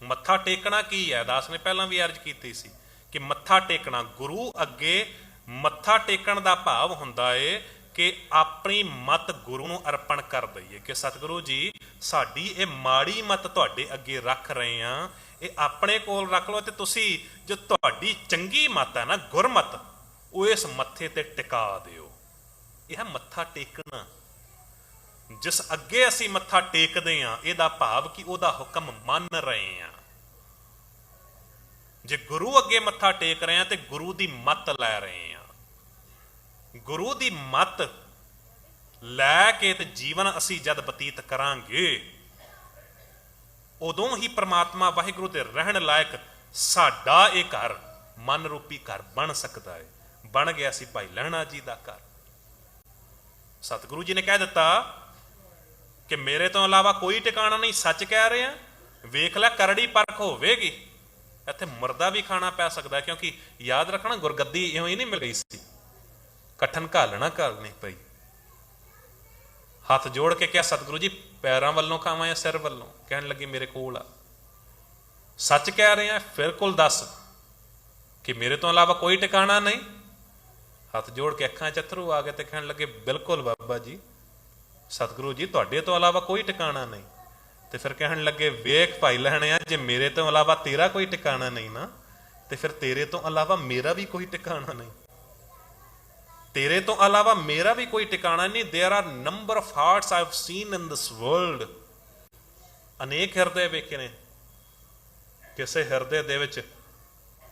Speaker 1: ਮੱਥਾ ਟੇਕਣਾ ਕੀ ਹੈ? ਦਾਸ ਨੇ ਪਹਿਲਾਂ ਵੀ ਅਰਜ਼ ਕੀਤੀ ਸੀ ਕਿ ਮੱਥਾ ਟੇਕਣਾ, ਗੁਰੂ ਅੱਗੇ ਮੱਥਾ ਟੇਕਣ ਦਾ ਭਾਵ ਹੁੰਦਾ ਏ ਕਿ ਆਪਣੀ ਮੱਤ ਗੁਰੂ ਨੂੰ ਅਰਪਣ ਕਰ ਦਈਏ ਕਿ ਸਤਿਗੁਰੂ ਜੀ ਸਾਡੀ ਇਹ ਮਾੜੀ ਮੱਤ ਤੁਹਾਡੇ ਅੱਗੇ ਰੱਖ ਰਹੇ ਆ, ਇਹ ਆਪਣੇ ਕੋਲ ਰੱਖ ਲਓ, ਤੇ ਤੁਸੀਂ ਜੋ ਤੁਹਾਡੀ ਚੰਗੀ ਮੱਤ ਹੈ ਨਾ, ਗੁਰਮਤ, ਉਹ ਇਸ ਮੱਥੇ ਤੇ ਟਿਕਾ ਦਿਓ। ਇਹ ਹੈ ਮੱਥਾ ਟੇਕਣਾ। ਜਿਸ ਅੱਗੇ ਅਸੀਂ ਮੱਥਾ ਟੇਕਦੇ ਹਾਂ, ਇਹਦਾ ਭਾਵ ਕਿ ਉਹਦਾ ਹੁਕਮ ਮੰਨ ਰਹੇ ਹਾਂ। ਜੇ ਗੁਰੂ ਅੱਗੇ ਮੱਥਾ ਟੇਕ ਰਹੇ ਹਾਂ ਤੇ ਗੁਰੂ ਦੀ ਮੱਤ ਲੈ ਰਹੇ ਹਾਂ। ਗੁਰੂ ਦੀ ਮੱਤ ਲੈ ਕੇ ਤੇ ਜੀਵਨ ਅਸੀਂ ਜਦ ਬਤੀਤ ਕਰਾਂਗੇ, ਉਦੋਂ ਹੀ ਪ੍ਰਮਾਤਮਾ ਵਾਹਿਗੁਰੂ ਦੇ ਰਹਿਣ ਲਾਇਕ ਸਾਡਾ ਇਹ ਘਰ, ਮਨ ਰੂਪੀ ਘਰ ਬਣ ਸਕਦਾ ਹੈ। ਬਣ ਗਿਆ ਸੀ ਭਾਈ ਲਹਿਣਾ ਜੀ ਦਾ ਘਰ। ਸਤਿਗੁਰੂ ਜੀ ਨੇ ਕਹਿ ਦਿੱਤਾ ਕਿ ਮੇਰੇ ਤੋਂ ਇਲਾਵਾ ਕੋਈ ਟਿਕਾਣਾ ਨਹੀਂ। ਸੱਚ ਕਹਿ ਰਹੇ ਆ, ਵੇਖ ਲੈ ਕਰੜੀ ਪਰਖ ਹੋਵੇਗੀ। ਇੱਥੇ ਮੁਰਦਾ ਵੀ ਖਾਣਾ ਪੈ ਸਕਦਾ, ਕਿਉਂਕਿ ਯਾਦ ਰੱਖਣਾ ਗੁਰਗੱਦੀ ਇਉਂ ਹੀ ਨਹੀਂ ਮਿਲ ਗਈ ਸੀ, ਕਠਨ ਘਾਲਣਾ ਕਰਨੀ ਪਈ। ਹੱਥ ਜੋੜ ਕੇ ਕਿਹਾ, ਸਤਿਗੁਰੂ ਜੀ ਪੈਰਾਂ ਵੱਲੋਂ ਖਾਵਾਂ ਜਾਂ ਸਿਰ ਵੱਲੋਂ? ਕਹਿਣ ਲੱਗੇ ਮੇਰੇ ਕੋਲ ਆ। ਸੱਚ ਕਹਿ ਰਹੇ ਆ, ਫਿਰ ਕੋਲ ਦੱਸ ਕਿ ਮੇਰੇ ਤੋਂ ਇਲਾਵਾ ਕੋਈ ਟਿਕਾਣਾ ਨਹੀਂ। ਹੱਥ ਜੋੜ ਕੇ ਅੱਖਾਂ 'ਚ ਅੱਥਰੂ ਆ ਗਏ ਤੇ ਕਹਿਣ ਲੱਗੇ ਬਿਲਕੁਲ ਬਾਬਾ ਜੀ, ਸਤਿਗੁਰੂ ਜੀ ਤੁਹਾਡੇ ਤੋਂ ਇਲਾਵਾ ਕੋਈ ਟਿਕਾਣਾ ਨਹੀਂ। ਤੇ ਫਿਰ ਕਹਿਣ ਲੱਗੇ ਵੇਖ ਭਾਈ ਲਹਿਣਿਆ, ਜੇ ਮੇਰੇ ਤੋਂ ਇਲਾਵਾ ਤੇਰਾ ਕੋਈ ਟਿਕਾਣਾ ਨਹੀਂ ਨਾ, ਤੇ ਫਿਰ ਤੇਰੇ ਤੋਂ ਇਲਾਵਾ ਮੇਰਾ ਵੀ ਕੋਈ ਟਿਕਾਣਾ ਨਹੀਂ। ਤੇਰੇ ਤੋਂ ਇਲਾਵਾ ਮੇਰਾ ਵੀ ਕੋਈ ਟਿਕਾਣਾ ਨਹੀਂ। There are number of hearts I have seen in this world. ਅਨੇਕ ਹਿਰਦੇ ਵੇਖੇ ਨੇ। ਕਿਸੇ ਹਿਰਦੇ ਦੇ ਵਿੱਚ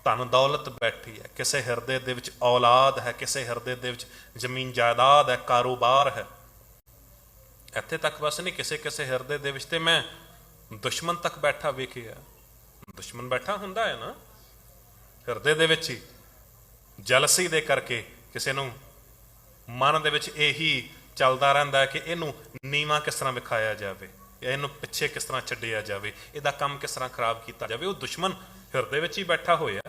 Speaker 1: ਧਨ ਦੌਲਤ ਬੈਠੀ ਹੈ, ਕਿਸੇ ਹਿਰਦੇ ਦੇ ਵਿੱਚ ਔਲਾਦ ਹੈ, ਕਿਸੇ ਹਿਰਦੇ ਦੇ ਵਿੱਚ ਜ਼ਮੀਨ ਜਾਇਦਾਦ ਹੈ, ਕਾਰੋਬਾਰ ਹੈ। ਇੱਥੇ ਤੱਕ ਬਸ ਨਹੀਂ, ਕਿਸੇ ਕਿਸੇ ਹਿਰਦੇ ਦੇ ਵਿੱਚ ਤੇ ਮੈਂ ਦੁਸ਼ਮਣ ਤੱਕ ਬੈਠਾ ਵੇਖਿਆ। ਦੁਸ਼ਮਣ ਬੈਠਾ ਹੁੰਦਾ ਹੈ ਨਾ ਹਿਰਦੇ ਦੇ ਵਿੱਚ ਹੀ, ਜਲਸੀ ਦੇ ਕਰਕੇ ਕਿਸੇ ਨੂੰ ਮਨ ਦੇ ਵਿੱਚ ਇਹੀ ਚੱਲਦਾ ਰਹਿੰਦਾ ਹੈ ਕਿ ਇਹਨੂੰ ਨੀਵਾਂ ਕਿਸ ਤਰ੍ਹਾਂ ਵਿਖਾਇਆ ਜਾਵੇ, ਜਾਂ ਇਹਨੂੰ ਪਿੱਛੇ ਕਿਸ ਤਰ੍ਹਾਂ ਛੱਡਿਆ ਜਾਵੇ, ਇਹਦਾ ਕੰਮ ਕਿਸ ਤਰ੍ਹਾਂ ਖਰਾਬ ਕੀਤਾ ਜਾਵੇ। ਉਹ ਦੁਸ਼ਮਣ ਹਿਰਦੇ ਵਿੱਚ ਹੀ ਬੈਠਾ ਹੋਇਆ।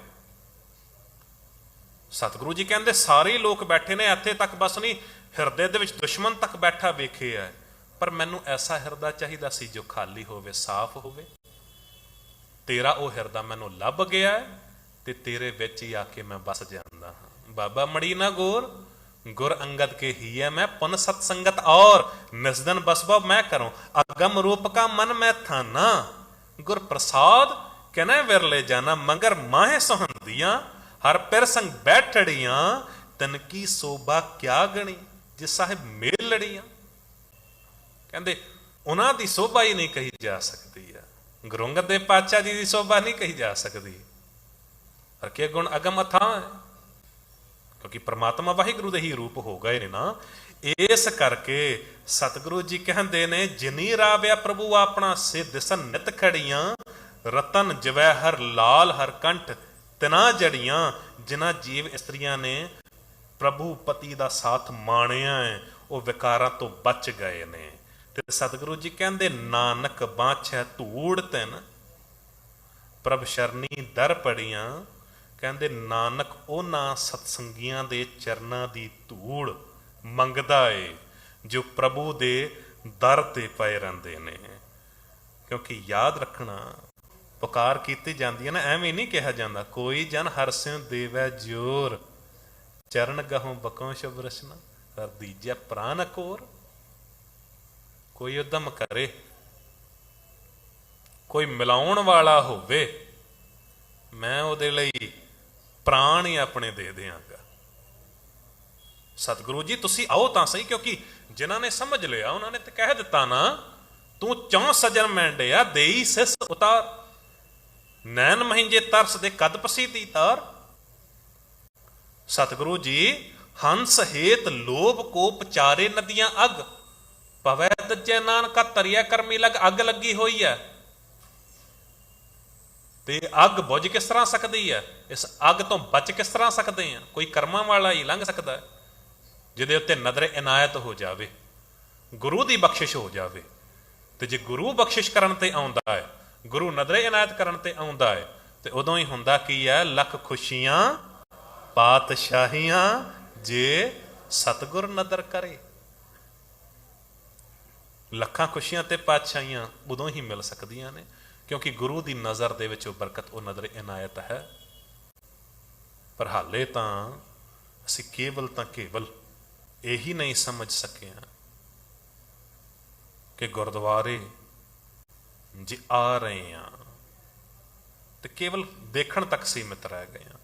Speaker 1: ਸਤਿਗੁਰੂ ਜੀ ਕਹਿੰਦੇ ਸਾਰੇ ਲੋਕ ਬੈਠੇ ਨੇ, ਇੱਥੇ ਤੱਕ ਬਸ ਨਹੀਂ, ਹਿਰਦੇ ਦੇ ਵਿੱਚ ਦੁਸ਼ਮਣ ਤੱਕ ਬੈਠਾ ਵੇਖਿਆ ਹੈ। ਪਰ ਮੈਨੂੰ ਐਸਾ ਹਿਰਦਾ ਚਾਹੀਦਾ ਸੀ ਜੋ ਖਾਲੀ ਹੋਵੇ, ਸਾਫ਼ ਹੋਵੇ, तेरा वो हिरदा मैनू लभ गया है ते तेरे विच ही आके मैं बस जांदा हां। बाबा मड़ी ना गोर गुर अंगद के ही है मैं पुन सत्संगत और निस्दन बसबा मैं करूं अगम रूप का मन मैं थाना गुर प्रसाद कहना विरले जाना मगर माहे सुहंदियां हर पिर संग बैठड़ियां तन की शोभा क्या गणी जिस साहिब मेल लड़ियां। कहते उन्हां दी शोभा ही नहीं कही जा सकती है, गुरु अंगद देव पातशाह जी की शोभा नहीं कही जा सकती। और के गुण अगम अथाह है क्योंकि परमात्मा वाहिगुरु दे ही रूप हो गए ने ना। इस करके सतगुरु जी कहते ने जिनी राव्या प्रभु अपना से दिसन नित खड़ियां रतन जवैहर लाल हर कंठ तिना जड़ियां जिन्हां जीव इस्त्रियां ने प्रभु पति का साथ माणिया है वो विकारां तो बच गए ने। ते सतगुरु जी कहते नानक बाछै धूड़ तिन प्रभ शरणी दर पड़ियां। कहते नानक उन्हां सतसंगियां दे चरनां दी धूड़ मंगदा है जो प्रभु दे दर ते पए रहिंदे ने। क्योंकि याद रखना पुकार की जाती है ना, एवं नहीं कहा जाता कोई जन हरस्यों देवै जोर चरण गहों बकों शुभ रचना कर दीजै प्राण कोर। कोई उद्यम करे कोई मिलाउण वाला होवे मैं उहदे लई प्राण ही अपने दे देंगा। सतगुरु जी तुसी आओ तां सही क्योंकि जिन्हां ने समझ लिया उन्होंने तो कह दिता ना तू चौं सजन मैंडिया देई सिस उतार नैन महिंजे तरस दे कद पसीदी तार। सतगुरु जी हंस हेत लोभ कोप चारे नदियां अग पवै दज्जै नानका तरिया करमी लग अग लगी हुई है। ते अग बुझ किस तरह सकती है, इस अग तो बच किस तरह सकते हैं। कोई कर्मां वाला ही लंघ सकता है जिहदे उत्ते नदर इनायत हो जाए गुरु की बख्शिश हो जाए। तो जे गुरु बख्शिश करन ते आउंदा है गुरु नदर इनायत करन ते आउंदा है तो उदों ही हुंदा की है लख खुशियां पातशाहियां जे सतगुर नदर करे। लखां खुशियां ते पातशाहियां उदों ही मिल सकदियां ने क्योंकि गुरु की नज़र दे विच बरकत वो नज़र इनायत है। पर हाले तां असीं केवल यही नहीं समझ सके कि गुरुद्वारे जे आ रहे हैं तो केवल देखण तक सीमित रह गए हैं।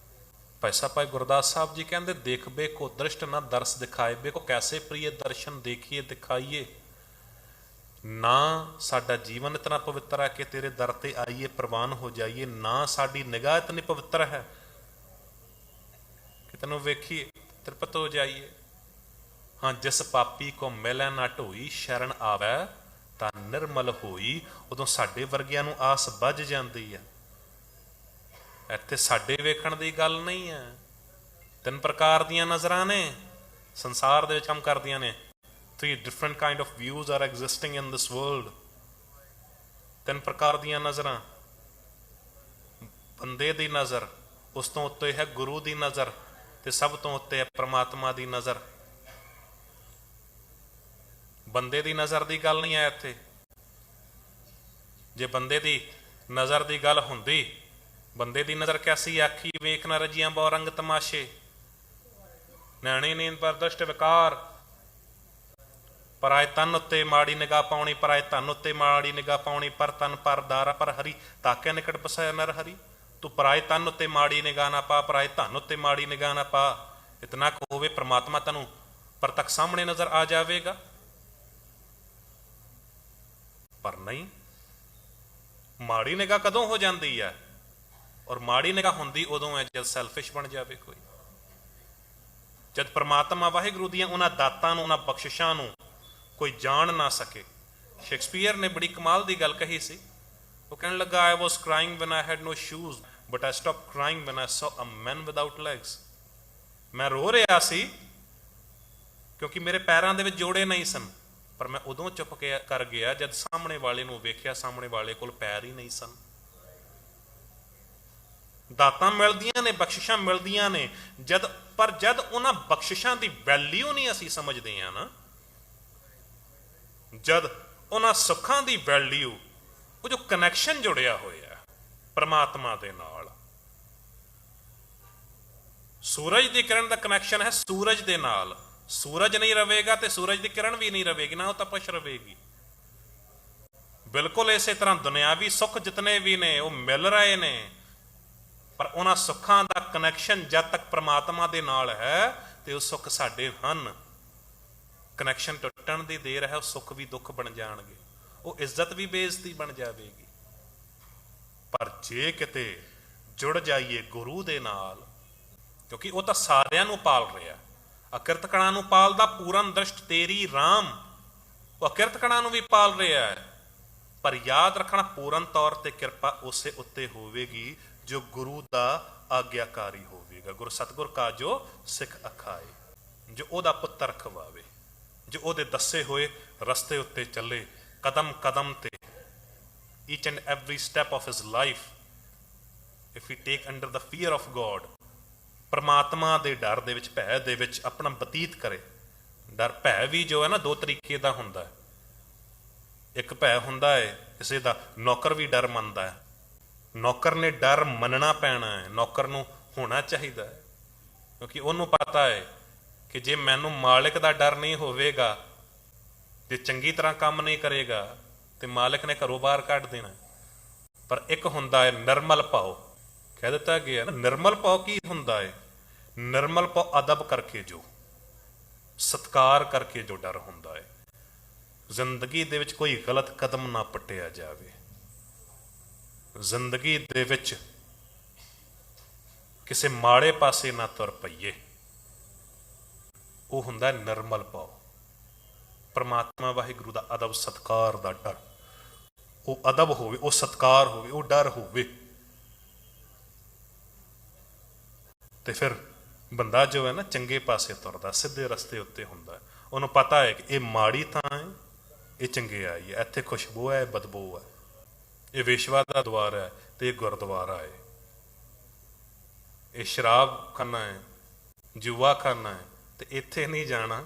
Speaker 1: पैसा पाए गुरदास साहब जी कहते देखबे को दृष्ट ना दर्श दिखाए बे को कैसे प्रिय दर्शन देखिए दिखाइए ना साडा जीवन इतना पवित्र है कि तेरे दर ते आइए प्रवान हो जाइए ना साडी निगाह इतनी पवित्र है कि तेनों वेखिए तृप्त हो जाइए। हाँ जिस पापी को मिलै ना ढोई शरण आवै तां निर्मल होई उदों साडे वर्गियां नूं आस बज जाती है। इत्थे साडे वेखण दी गल नहीं है। तीन प्रकार दीयां नज़रां ने संसार दे विच काम करदियां ने। Three different kind of views are existing in this world. तीन प्रकार दीयां नज़रां बंदे दी नज़र उस तो उत्ते है गुरु दी नज़र ते सब तो उत्ते है परमात्मा दी नज़र। बंदे दी नज़र दी गल नहीं है इत्थे। जे बंदे दी नज़र दी गल हुंदी बंदे दी नज़र कैसी आखी वेख न रजियां बहुरंग तमाशे नैणी नींद पर दृष्ट विकार पराए तन उत्ते माड़ी निगाह पाउणी पराए धन उत्ते माड़ी निगाह पाउणी पर तन पर दारा पर हरी ताके निकट बसाया नर हरी। तू पराए तन उत्ते माड़ी निगाह ना पा पराए धन उत्ते माड़ी निगाह ना पा। इतना को होवे परमात्मा तैनूं परतक सामने नजर आ जाएगा। पर नहीं माड़ी निगाह कदों हो जाती है और माड़ी निगाह हुंदी उदों है जब सैल्फिश बन जाए कोई। जब परमात्मा वाहिगुरू दियां उन्हां दातां नूं उन्हां बख्शिशां नूं कोई जान ना सके। शेक्सपीयर ने बड़ी कमाल की गल कही सी। वो कहने लगा I was crying when I had no shoes but I stop crying when I saw a man without legs. मैं रो रहा सी क्योंकि मेरे पैरों के जोड़े नहीं सन पर मैं उदों चुप कर गया जब सामने वाले नूं वेख्या सामने वाले कोल पैर ही नहीं सन। दातां मिलदियां ने बख्शिशां मिलदियां ने जद उन्हां बख्शिशां की वैल्यू नहीं असीं समझदे हैं ना जद उन्हां सुखां की वैल्यू वो जो कनैक्शन जुड़िया होया परमात्मा दे नाल। सूरज की किरण का कनैक्शन है सूरज दे नाल। सूरज नहीं रवेगा तो सूरज की किरण भी नहीं रवेगी, ना वो तपश रवेगी। बिल्कुल इस तरह दुनियावी सुख जितने भी ने वो मिल रहे ने, पर उन्हां सुखां दा कनैक्शन जब तक परमात्मा दे नाल है तो वो सुख साडे हन। कनैक्शन टुटण दी देर है, सुख भी दुख बन जाणगे, वो इज्जत भी बेइज्जती बन जाएगी। पर जे किते जुड़ जाइए गुरु दे नाल, क्योंकि वो तो सारियां नूं पाल रहा। अकिरत कणा नूं पालदा पूरन दृष्ट तेरी राम, वो अकिरत कणा नूं भी पाल रहा है। पर याद रखना पूरन तौर ते किरपा उसे उत्ते होवेगी जो गुरु दा आग्याकारी होवेगा। गुरु सतगुर का जो सिख अखाए, जो ओदा पुत्तर खवावे, जो ओदे दसे होए रस्ते उत्ते चले, कदम कदम ते each and every step of his life, if we take under the fear of God, परमात्मा दे डर दे विच भै दे विच अपना बतीत करे। डर भै भी जो है ना दो तरीके दा हुंदा है। एक भै हुंदा है किसी दा, नौकर भी डर मनदा है, नौकर ने डर मनना पैना है, नौकर नूं होना चाहिए, क्योंकि उन्होंने पता है कि जे मैनू मालिक दा डर नहीं होवेगा, जे चंगी तरह काम नहीं करेगा तो मालिक ने घरों बाहर कढ़ देना। पर एक हुंदा है निर्मल भाव, कह दिता गया ना निर्मल भाव की हुंदा है? निर्मल भाव अदब करके जो सत्कार करके जो डर हुंदा है, जिंदगी दे विच कोई गलत कदम ना पट्टिया जावे, जिंदगी दे विच किसी माड़े पासे ना तुर पईए, वो हुंदा निर्मल भाव। परमात्मा वाहिगुरु दा अदब सत्कार दा डर, वो अदब होवे, वो सत्कार होवे, वो डर होवे, ते फिर बंदा जो है ना चंगे पासे तुरदा, सीधे रस्ते उत्ते हुंदा। उन्होंने पता है कि ये माड़ी थां है, ये चंगे आई है, इत्थे खुशबू है, बदबू है, ये वेशवा दा द्वार है तो ये गुरद्वारा है, ये शराब खाना है, जुआ खाना है, तो इत्थे नहीं जाना,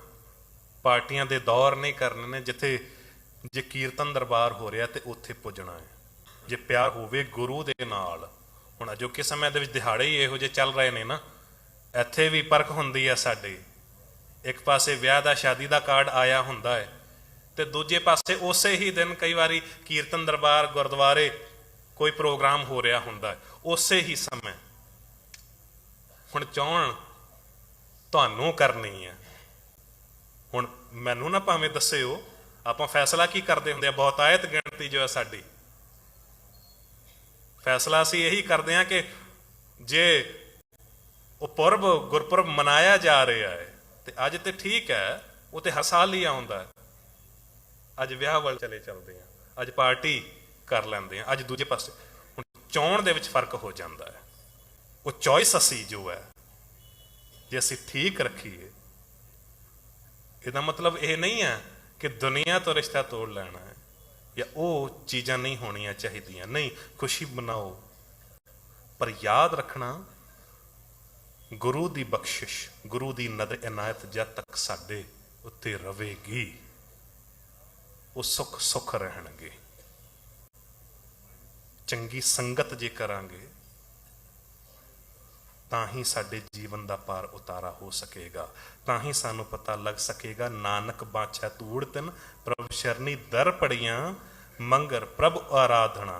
Speaker 1: पार्टियां दे दौर नहीं करने ने, जिथे जे कीर्तन दरबार हो रहा तो उत्थे पुजना है, जे प्यार होवे गुरु दे नाल। हुण अजोके समय दे विच दिहाड़े ही इहो जिहे चल रहे ने ना, इत्थे भी परख हुंदी है साडे। एक पासे विआह दा शादी दा कार्ड आया हुंदा है, ते दूजे पासे उसे ही दिन कई बारी कीर्तन दरबार गुरद्वारे कोई प्रोग्राम हो रहा हुंदा है उसे ही समय। हुण चोण तुहानूं करनी है, हुण मैनू ना भावें दस्सिओ, आपां फैसला की करदे हुंदे आ, बहुतायत गिणती जो है साडी, फैसला असीं यही करदे हां कि जे वो पुरब गुरपुरब मनाया जा रहा है तो अज तो ठीक है, वो तो हर साल ही आउंदा है। अज विआह वाल चलते हैं, अज पार्टी कर लेंदे हैं, अज दूजे पासे हुण चोण दे विच फर्क हो जाता है। वो चॉइस असी जो है जे असी ठीक रखीए, इसदा मतलब यह नहीं है कि दुनिया तो रिश्ता तोड़ लेना है या वो चीज़ां नहीं होनियां चाहिए, नहीं, खुशी मनाओ, पर याद रखना गुरु की बख्शिश, गुरु की नज़र इनायत जब तक साडे उत्ते रवेगी, वो सुख सुख रहणगे। चंगी संगत जे करांगे तां ही साडे जीवन का पार उतारा हो सकेगा, तां ही सानू पता लग सकेगा। नानक बाछा तूड़ तिन प्रभु शरणी दर पड़ियां, मंगर प्रभु आराधना,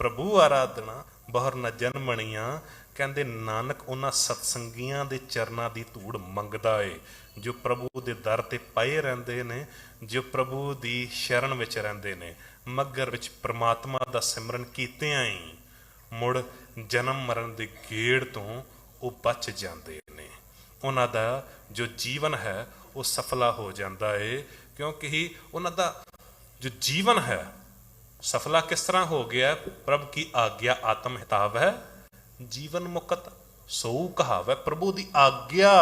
Speaker 1: प्रभु आराधना बहर न जन्मणियां। कहते नानक उन्हां सतसंगियां दे चरनां दी धूड़ मंगदा है, जो प्रभु दे दर ते पए रहिंदे ने, जो प्रभु दी शरण विच रहिंदे ने, मगर विच परमात्मा दा सिमरन कीतिआं ही मुड़ जन्म मरण दे गेड़ तो वो बच जाते ने। उन्हां दा जो जीवन है वो सफला हो जाता है, क्योंकि उन्हां दा जो जीवन है सफला किस तरह हो गया? प्रभु की आज्ञा आत्म हिताव है, जीवन मुक्त सो कहावै। प्रभु की आज्ञा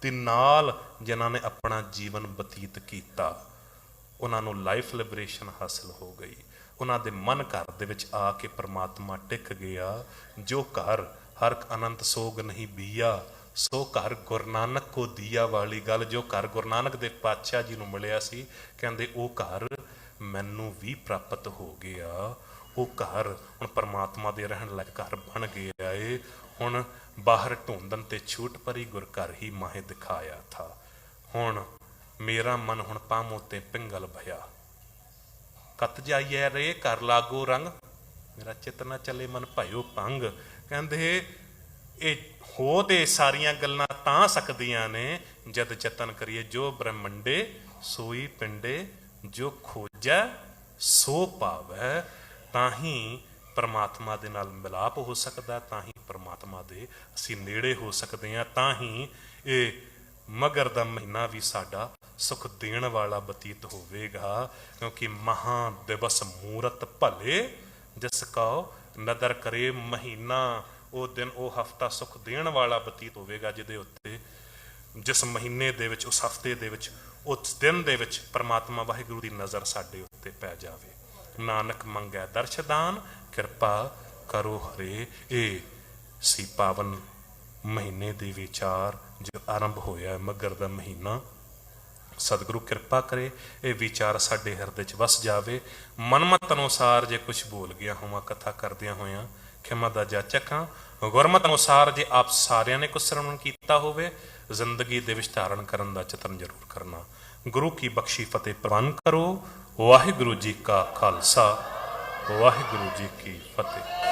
Speaker 1: दे नाल जिन्हां ने अपना जीवन बतीत किया, उन्हां नूं लाइफ लिबरेशन हासिल हो गई। उन्हां दे मन घर दे विच आके परमात्मा टिक गया। जो घर हर अनंत सोग नहीं बिया, सो घर गुरु नानक को दिया वाली गल, जो घर गुरु नानक दे पातशाह जी नूं मिलिया सी, कहंदे ओ घर मैनू भी प्राप्त हो गया। ਉਹ ਘਰ ਹੁਣ ਪਰਮਾਤਮਾ ਦੇ ਰਹਿਣ ਲਾਇਕ ਘਰ ਬਣ ਗਿਆ ਏ। ਹੁਣ ਬਾਹਰ ਢੂੰਡਣ ਤੇ ਛੂਟ ਪਰੀ ਗੁਰ ਘਰ ਹੀ ਮਾਹੇ ਦਿਖਾਇਆ ਥਾ। ਹੁਣ ਮੇਰਾ ਮਨ ਹੁਣ ਪਾਮੋ ਤੇ ਪਿੰਗਲ ਭਇਆ, ਕਤ ਜਾਈਏ ਰੇ ਕਰ ਲਾਗੋ ਰੰਗ, ਮੇਰਾ ਚਿੱਤ ਨਾ ਚੱਲੇ ਮਨ ਭਾਇਓ ਭੰਗ। ਕਹਿੰਦੇ ਇਹ ਹੋ ਤੇ ਸਾਰੀਆਂ ਗੱਲਾਂ ਤਾਂ ਸਕਦੀਆਂ ਨੇ ਜਦ ਯਤਨ ਕਰੀਏ। ਜੋ ਬ੍ਰਹਮੰਡੇ ਸੋਈ ਪਿੰਡੇ, ਜੋ ਖੋਜੈ ਸੋ ਪਾਵੈ। ਤਾਂ ਹੀ ਪਰਮਾਤਮਾ ਦੇ ਨਾਲ ਮਿਲਾਪ ਹੋ ਸਕਦਾ, ਤਾਂ ਹੀ ਪਰਮਾਤਮਾ ਦੇ ਅਸੀਂ ਨੇੜੇ ਹੋ ਸਕਦੇ ਹਾਂ। ਤਾਂ ਹੀ ਇਹ ਮਗਰ ਦਾ ਮਹੀਨਾ ਵੀ ਸਾਡਾ ਸੁਖ ਦੇਣ ਵਾਲਾ ਬਤੀਤ ਹੋਵੇਗਾ। ਕਿਉਂਕਿ ਮਹਾ ਦਿਵਸ ਮੂਰਤ ਭਲੇ, ਜਿਸ ਕਉ ਨਦਰ ਕਰੇ ਮਹੀਨਾ। ਉਹ ਦਿਨ ਉਹ ਹਫਤਾ ਸੁਖ ਦੇਣ ਵਾਲਾ ਬਤੀਤ ਹੋਵੇਗਾ ਜਿਹਦੇ ਉੱਤੇ, ਜਿਸ ਮਹੀਨੇ ਦੇ ਵਿੱਚ, ਉਸ ਹਫਤੇ ਦੇ ਵਿੱਚ, ਉਸ ਦਿਨ ਦੇ ਵਿੱਚ ਪਰਮਾਤਮਾ ਵਾਹਿਗੁਰੂ ਦੀ ਨਜ਼ਰ ਸਾਡੇ ਉੱਤੇ ਪੈ ਜਾਵੇ। ਨਾਨਕ ਮੰਗੈ ਦਰਸ਼ਦਾਨ, ਕਿਰਪਾ ਕਰੋ ਹਰੇ। ਇਹ ਸੀ ਪਾਵਨ ਮਹੀਨੇ ਦੇ ਵਿਚਾਰ ਜੋ ਆਰੰਭ ਹੋਇਆ ਮੱਘਰ ਦਾ ਮਹੀਨਾ। ਸਤਿਗੁਰੂ ਕਿਰਪਾ ਕਰੇ ਇਹ ਵਿਚਾਰ ਸਾਡੇ ਹਿਰਦੇ 'ਚ ਵਸ ਜਾਵੇ। ਮਨਮਤ ਅਨੁਸਾਰ ਜੇ ਕੁਛ ਬੋਲ ਗਿਆ ਹੋਵਾਂ ਕਥਾ ਕਰਦਿਆਂ ਹੋਇਆਂ, ਖਿਮਾ ਦਾ ਜਾਚਕ ਹਾਂ। ਗੁਰਮਤ ਅਨੁਸਾਰ ਜੇ ਆਪ ਸਾਰਿਆਂ ਨੇ ਕੁਛ ਸਰਵਣ ਕੀਤਾ ਹੋਵੇ, ਜ਼ਿੰਦਗੀ ਦੇ ਵਿੱਚ ਧਾਰਨ ਕਰਨ ਦਾ ਯਤਨ ਜ਼ਰੂਰ ਕਰਨਾ। ਗੁਰੂ ਕੀ ਬਖਸ਼ੀ ਫਤਿਹ ਪ੍ਰਵਾਨ ਕਰੋ। ਵਾਹਿਗੁਰੂ ਜੀ ਕਾ ਖਾਲਸਾ, ਵਾਹਿਗੁਰੂ ਜੀ ਕੀ ਫਤਿਹ।